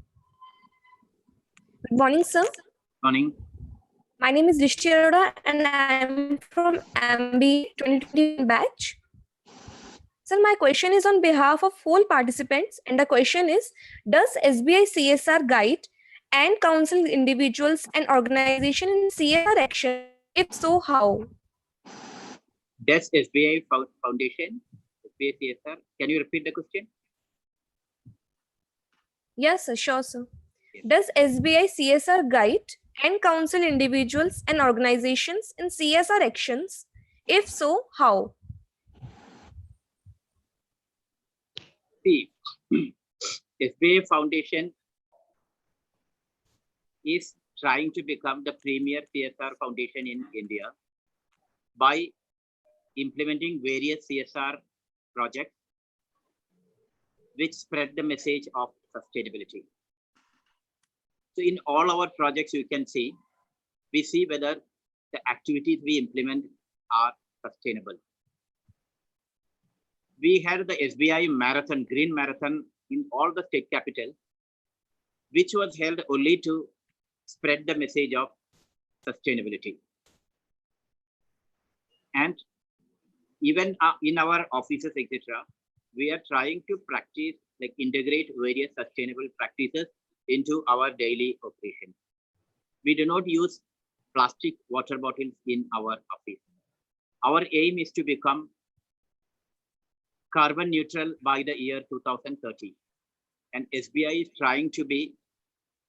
Good morning, sir. Morning. My name is Drishti Arora and I'm from MBA 2021 batch. Sir, my question is on behalf of all participants, and the question is, does SBI CSR guide and counsel individuals and organizations in CSR action? If so, how? Does SBI Foundation, SBI CSR, can you repeat the question? Yes, sir, sure, sir. Does SBI CSR guide and counsel individuals and organizations in CSR actions? If so, how? See, SBI Foundation is trying to become the premier CSR foundation in India by implementing various CSR projects which spread the message of sustainability. So in all our projects, you can see, we see whether the activities we implement are sustainable. We had the SBI Marathon, Green Marathon in all the state capitals, which was held only to spread the message of sustainability. And even in our offices, etc., we are trying to practice like integrate various sustainable practices into our daily operations. We do not use plastic water bottles in our office. Our aim is to become carbon neutral by the year 2030. And SBI is trying to be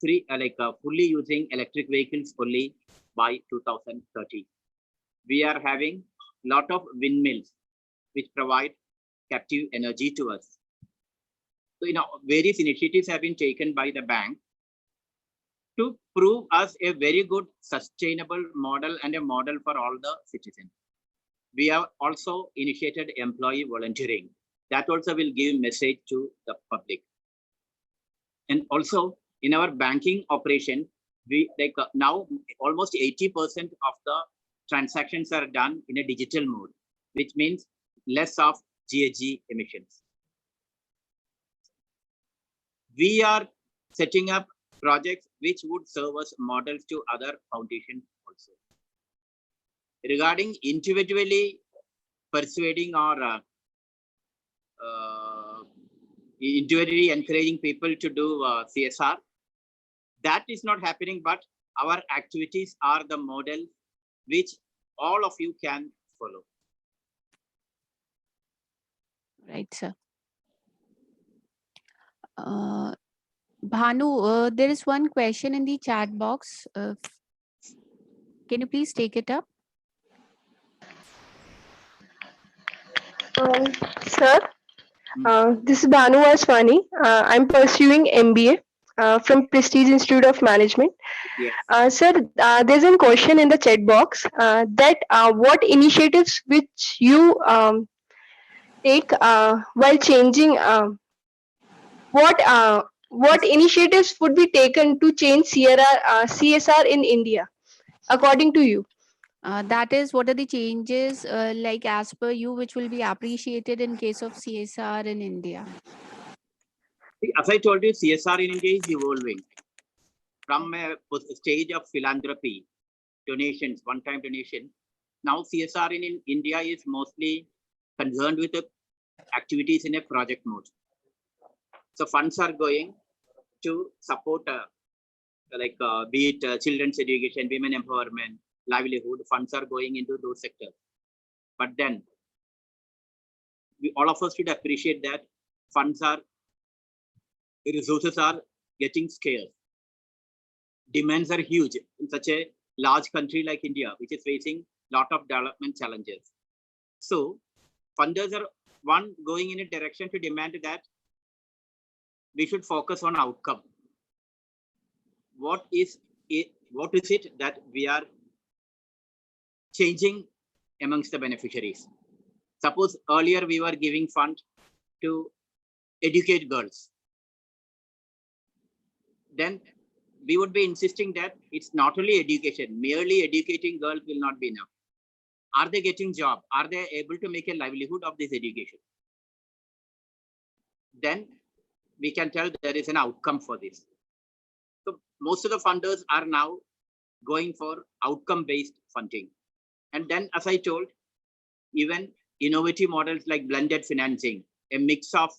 fully using electric vehicles only by 2030. We are having a lot of windmills which provide captive energy to us. So, various initiatives have been taken by the bank to prove us a very good sustainable model and a model for all the citizens. We have also initiated employee volunteering. That also will give message to the public. And also in our banking operation, we now almost 80% of the transactions are done in a digital mode, which means less of GHG emissions. We are setting up projects which would serve as models to other foundations also. Regarding individually persuading or individually encouraging people to do CSR, that is not happening, but our activities are the model which all of you can follow. Right, sir. Bhanu, there is one question in the chat box. Can you please take it up? Sir, this is Bhanu Vaswani. I'm pursuing MBA from Prestige Institute of Management. Yes. Sir, there's a question in the chat box that what initiatives which you take while changing what initiatives would be taken to change CSR in India, according to you? That is, what are the changes like as per you which will be appreciated in case of CSR in India? As I told you, CSR in India is evolving from a stage of philanthropy, donations, one-time donation. Now CSR in India is mostly concerned with the activities in a project mode. So funds are going to support be it children's education, women empowerment, livelihood. Funds are going into those sectors. But then all of us should appreciate that resources are getting scarce. Demands are huge in such a large country like India, which is facing a lot of development challenges. So funders are going in a direction to demand that we should focus on outcome. What is it that we are changing amongst the beneficiaries? Suppose earlier we were giving fund to educate girls. Then we would be insisting that it's not only education, merely educating girls will not be enough. Are they getting job? Are they able to make a livelihood of this education? Then we can tell there is an outcome for this. So most of the funders are now going for outcome-based funding. And then, as I told, even innovative models like blended financing, a mix of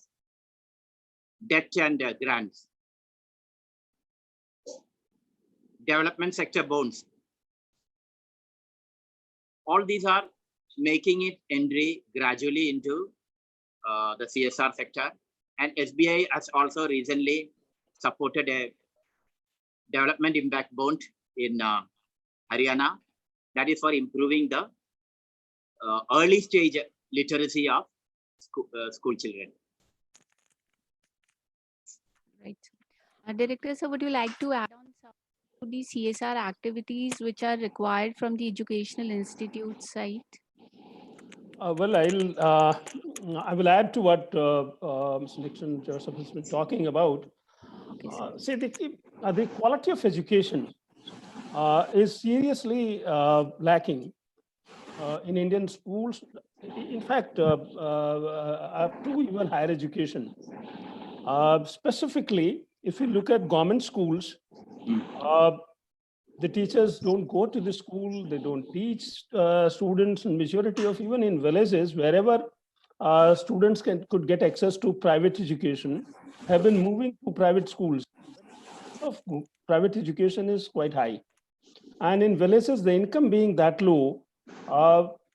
debt and grants, development sector bonds. All these are making it entry gradually into the CSR sector. And SBI has also recently supported a development impact bond in Haryana. That is for improving the early stage literacy of school children. Right. Director, sir, would you like to add on some to the CSR activities which are required from the educational institute side? Well, I will add to what Mr. Nixon Joseph has been talking about. Okay, sir. See, the quality of education is seriously lacking in Indian schools. In fact, up to even higher education. Specifically, if you look at government schools, the teachers don't go to the school, they don't teach students, and majority of even in villages, wherever students could get access to private education have been moving to private schools. Of private education is quite high. And in villages, the income being that low,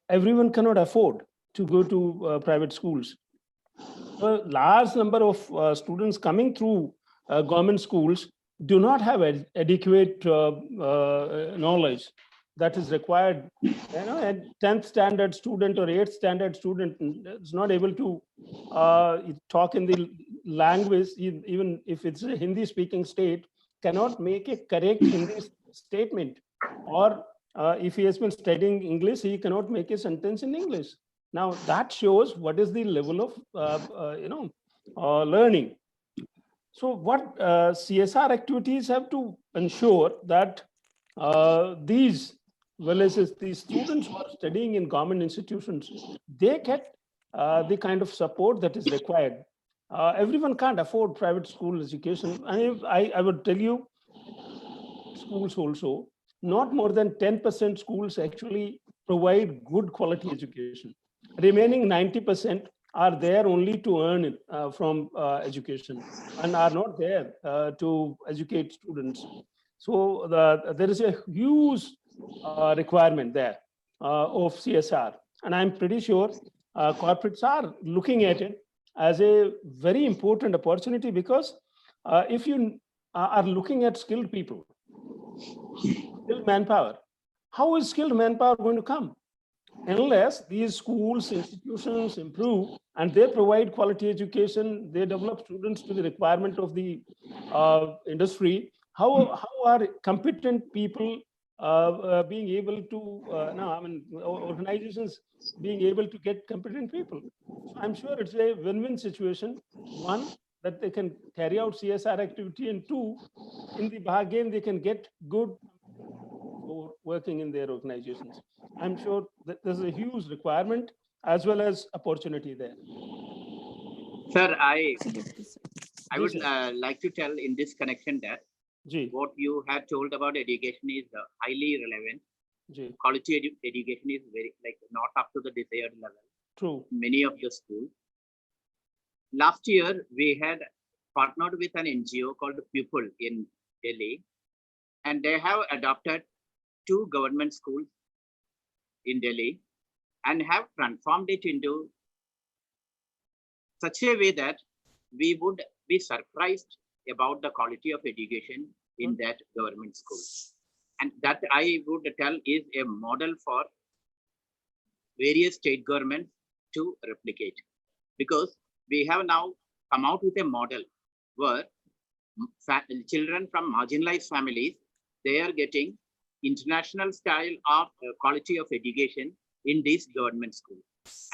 everyone cannot afford to go to private schools. A large number of students coming through government schools do not have adequate knowledge that is required. A 10th standard student or 8th standard student is not able to talk in the language, even if it's a Hindi speaking state, cannot make a correct Hindi statement. Or if he has been studying English, he cannot make a sentence in English. Now that shows what is the level of learning. So what CSR activities have to ensure that these villages, these students who are studying in government institutions, they get the kind of support that is required. Everyone can't afford private school education. I would tell you, schools also, not more than 10% schools actually provide good quality education. Remaining 90% are there only to earn from education and are not there to educate students. So there is a huge requirement there of CSR. And I'm pretty sure corporates are looking at it as a very important opportunity, because if you are looking at skilled people, skilled manpower, how is skilled manpower going to come? Unless these schools, institutions improve and they provide quality education, they develop students to the requirement of the industry, how are competent people being able to, organizations being able to get competent people? So I'm sure it's a win-win situation. One, that they can carry out CSR activity, and two, in the bargain, they can get good for working in their organizations. I'm sure that there's a huge requirement as well as opportunity there. Sir, I Ji, would sir. like to tell in this connection that Ji, what you had told about education is highly relevant. ji, Quality education is very not up to the desired level. true. Many of the schools. Last year, we had partnered with an NGO called Pupil in Delhi, and they have adopted 2 government schools in Delhi and have transformed it into such a way that we would be surprised about the quality of education in that government school. And that I would tell is a model for various state governments to replicate, because we have now come out with a model where children from marginalized families, they are getting international style of quality of education in this government school.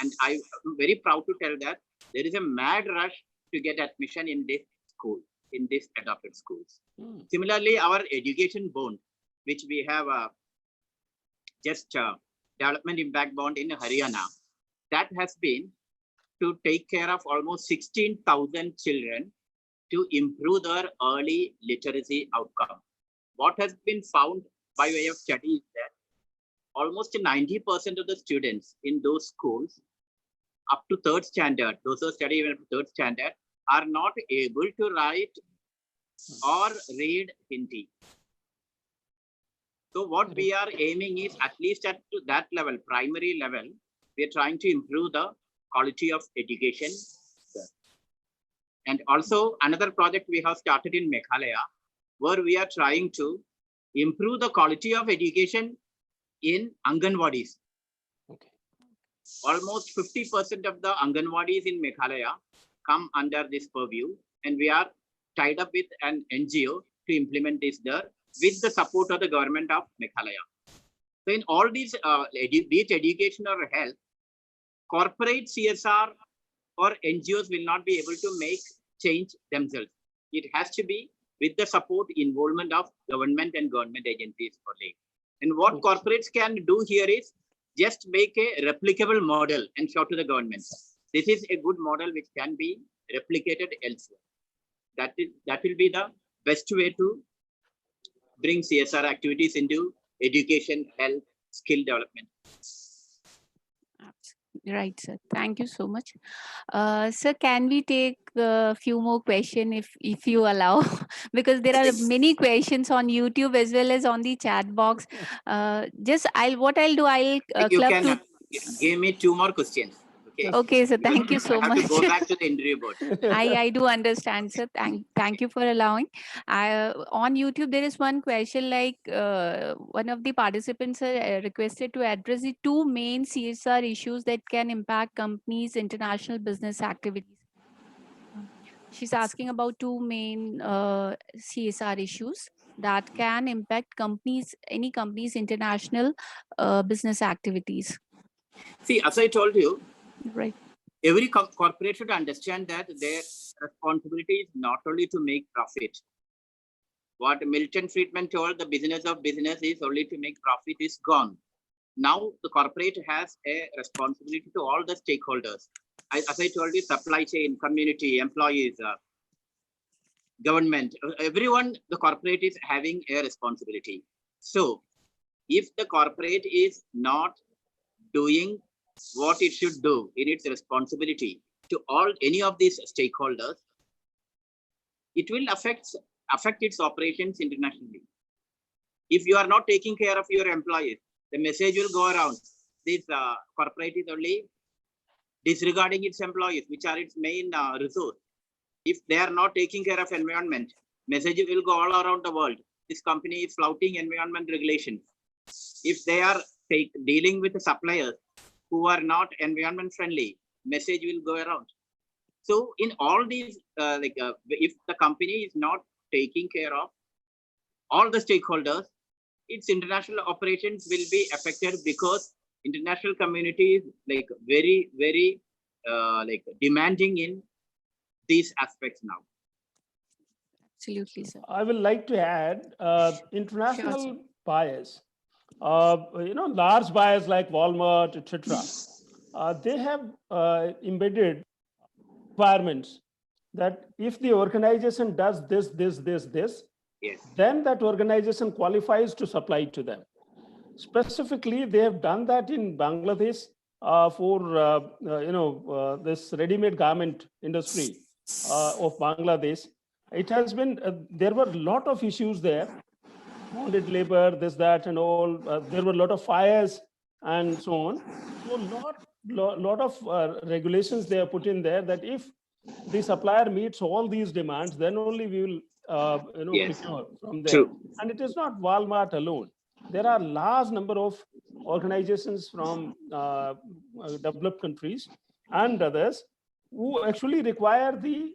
And I'm very proud to tell that there is a mad rush to get admission in this school, in these adopted schools. Similarly, our education bond, which we have just development impact bond in Haryana, that has been to take care of almost 16,000 children to improve their early literacy outcome. What has been found by way of study is that almost 90% of the students in those schools up to 3rd standard, those who study even up to 3rd standard, are not able to write or read Hindi. So what we are aiming is, at least at that level, primary level, we are trying to improve the quality of education. And also another project we have started in Meghalaya, where we are trying to improve the quality of education in Anganwadis. Okay. Almost 50% of the Anganwadis in Meghalaya come under this purview, and we are tied up with an NGO to implement this there with the support of the government of Meghalaya. So in all these, be it education or health, corporate CSR or NGOs will not be able to make change themselves. It has to be with the support, involvement of government and government agencies only. And what corporates can do here is just make a replicable model and show to the government. This is a good model which can be replicated elsewhere. That will be the best way to bring CSR activities into education, health, skill development. Right, sir. Thank you so much. Sir, can we take a few more questions if you allow? Because there are many questions on YouTube as well as on the chat box. Just I'll You club can to. give me 2 more questions. Okay. Okay, sir. Because Thank you I so have to much. go back to the interview board. I do understand, sir. Thank you for allowing. On YouTube, there is one question like one of the participants requested to address the two main CSR issues that can impact companies' international business activities. She's asking about two main CSR issues that can impact any company's international business activities. See, as I told you, Right. every corporate should understand that their responsibility is not only to make profit. What Milton Friedman told, the business of business is only to make profit, is gone. Now the corporate has a responsibility to all the stakeholders. As I told you, supply chain, community, employees, government, everyone, the corporate is having a responsibility. So if the corporate is not doing what it should do in its responsibility to any of these stakeholders, it will affect its operations internationally. If you are not taking care of your employees, the message will go around. This corporate is only disregarding its employees, which are its main resource. If they are not taking care of environment, message will go all around the world. This company is flouting environment regulations. If they are dealing with the suppliers who are not environment friendly, message will go around. So in all these, if the company is not taking care of all the stakeholders, its international operations will be affected, because international community is very, very demanding in these aspects now. Absolutely, sir. I will like to add international Sure, buyers. Large buyers like Walmart, etc. They have embedded requirements that if the organization does this, Yes. then that organization qualifies to supply to them. Specifically, they have done that in Bangladesh for this ready-made garment industry of Bangladesh. It has been there were a lot of issues there, bonded labor, this, that, and all. There were a lot of fires and so on. So lot of regulations they have put in there that if the supplier meets all these demands, then only we will Yes. procure from there. True. And it is not Walmart alone. There are large number of organizations from developed countries and others who actually require the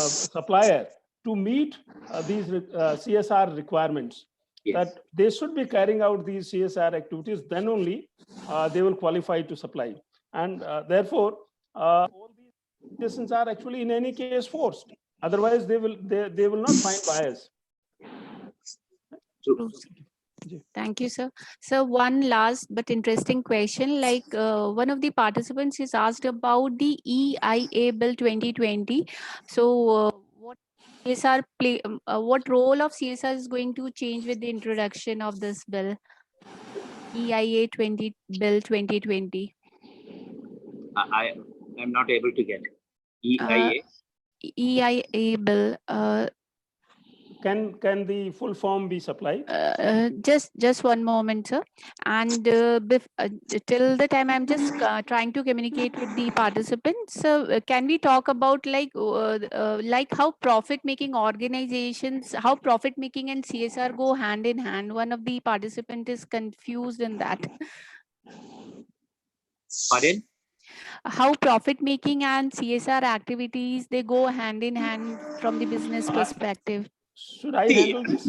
supplier to meet these CSR requirements. Yes. That they should be carrying out these CSR activities, then only they will qualify to supply. And therefore, all these organizations are actually in any case forced. Otherwise, they will not find buyers. True. Thank you, sir. So one last but interesting question, like one of the participants is asked about the EIA Bill 2020. So what role of CSR is going to change with the introduction of this bill, EIA Bill 2020? I am not able to get EIA. EIA Bill. Can the full form be supplied? Just one moment, sir. And till the time I'm just trying to communicate with the participants. So can we talk about like how profit making organizations, how profit making and CSR go hand in hand? One of the participant is confused in that. Pardon? How profit making and CSR activities, they go hand in hand from the business perspective. Should I handle this?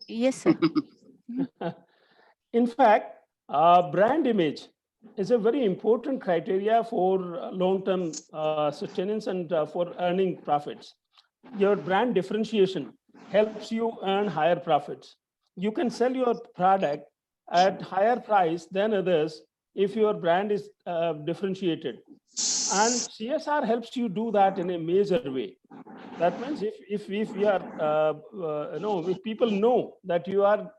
Yes, sir. In fact, brand image is a very important criteria for long-term sustenance and for earning profits. Your brand differentiation helps you earn higher profits. You can sell your product at higher price than others if your brand is differentiated. And CSR helps you do that in a major way. That means if we are, if people know that you are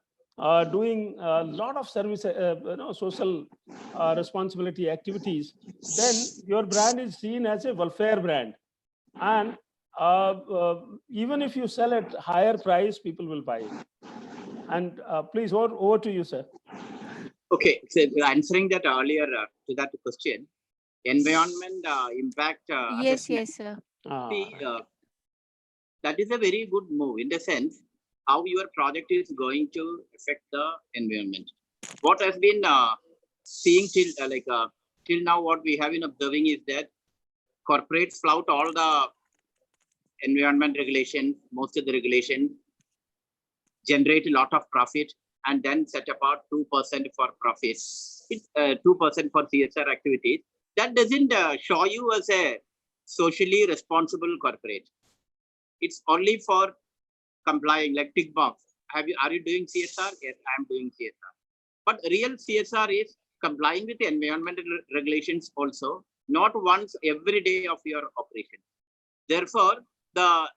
doing a lot of service, social responsibility activities, then your brand is seen as a welfare brand. And even if you sell at higher price, people will buy it. And please, over to you, sir. Okay, so answering that earlier to that question, environment impact Yes, assessment. yes, sir. See, that is a very good move in the sense how your project is going to affect the environment. What has been seeing till now, what we have been observing is that corporates flout all the environment regulations, most of the regulations, generate a lot of profit, and then set apart 2% for profits. It's 2% for CSR activities. That doesn't show you as a socially responsible corporate. It's only for complying, like tick box. Are you doing CSR? Yes, I'm doing CSR. But real CSR is complying with the environmental regulations also, not once every day of your operation. Therefore, the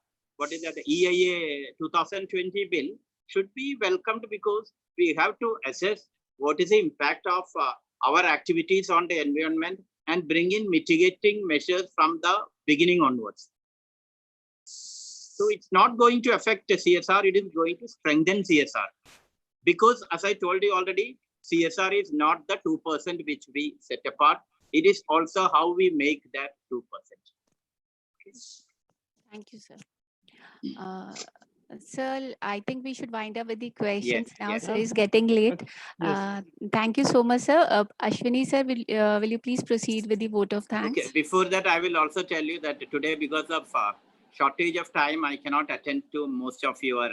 EIA 2020 bill should be welcomed, because we have to assess what is the impact of our activities on the environment and bring in mitigating measures from the beginning onwards. So it's not going to affect the CSR, it is going to strengthen CSR. Because as I told you already, CSR is not the 2% which we set apart. It is also how we make that 2%. Okay. Thank you, sir. Sir, I think we should wind up with the questions now. yes. Sir, it's getting late. Yes. Thank you so much, sir. Ashwini, sir, will you please proceed with the vote of thanks? Okay. Before that, I will also tell you that today, because of shortage of time, I cannot attend to most of your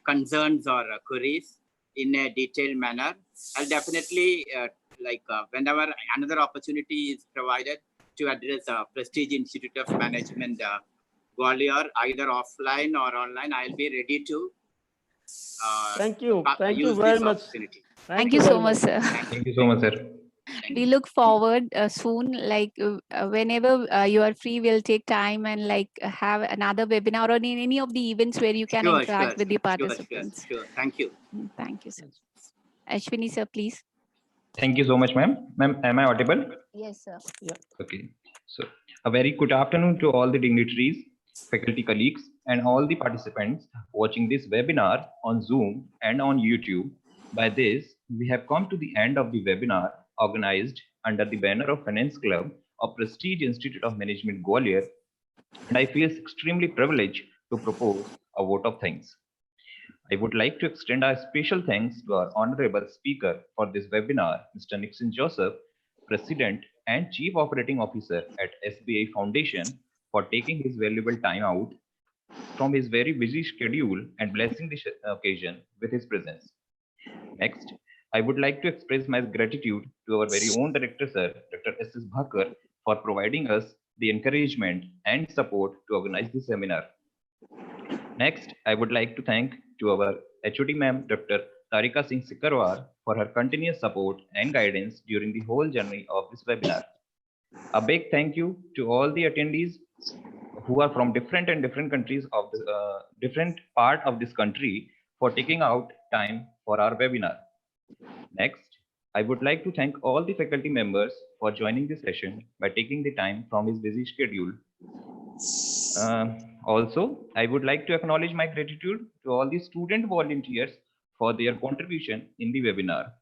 concerns or queries in a detailed manner. I'll definitely, whenever another opportunity is provided to address Prestige Institute of Management Gwalior, either offline or online, I'll be ready to Thank you. Thank use you very this much. opportunity. Thank you so very much, sir. Thank you so much, sir. We look forward soon, whenever you are free, we'll take time and have another webinar or in any of the events where you can interact with the participants. Sure. Thank you. Thank you, sir. Ashwini, sir, please. Thank you so much, ma'am. Ma'am, am I audible? Yes, sir. Okay. So a very good afternoon to all the dignitaries, faculty colleagues, and all the participants watching this webinar on Zoom and on YouTube. By this, we have come to the end of the webinar organized under the banner of Finance Club of Prestige Institute of Management Gwalior, and I feel extremely privileged to propose a vote of thanks. I would like to extend our special thanks to our honorable speaker for this webinar, Mr. Nixon Joseph, President and Chief Operating Officer at SBI Foundation, for taking his valuable time out from his very busy schedule and blessing the occasion with his presence. Next, I would like to express my gratitude to our very own director, sir, Dr. S.S. Bhakkar, for providing us the encouragement and support to organize this seminar. Next, I would like to thank to our HOD ma'am, Dr. Tarika Singh Sikarwar, for her continuous support and guidance during the whole journey of this webinar. A big thank you to all the attendees who are from different countries of the different part of this country for taking out time for our webinar. Next, I would like to thank all the faculty members for joining this session by taking the time from his busy schedule. Also, I would like to acknowledge my gratitude to all the student volunteers for their contribution in the webinar.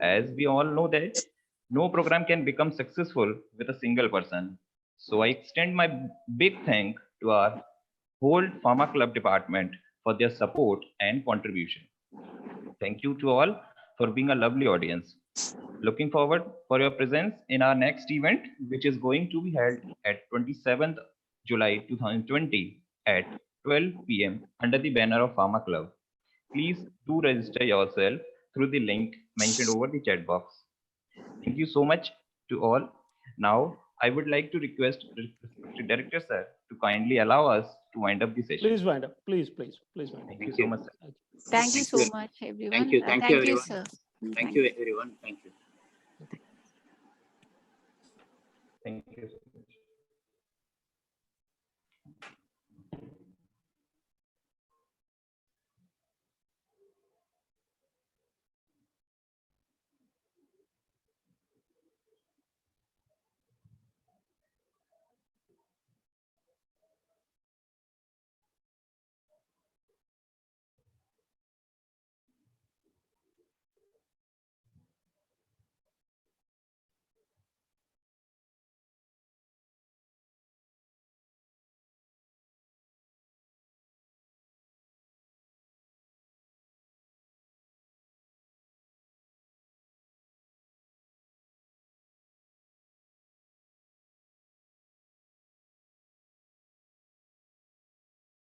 As we all know that no program can become successful with a single person. So I extend my big thank to our whole Pharma Club department for their support and contribution. Thank you to all for being a lovely audience. Looking forward for your presence in our next event, which is going to be held at 27th July 2020 at 12 p.m. under the banner of Pharma Club. Please do register yourself through the link mentioned over the chat box. Thank you so much to all. Now, I would like to request the director, sir, to kindly allow us to wind up the session. Please wind up. Please wind up. Thank you so much, sir. Thank you so much, everyone. Thank you, everyone. Sir. Thank you, everyone. Thank you. Thank you.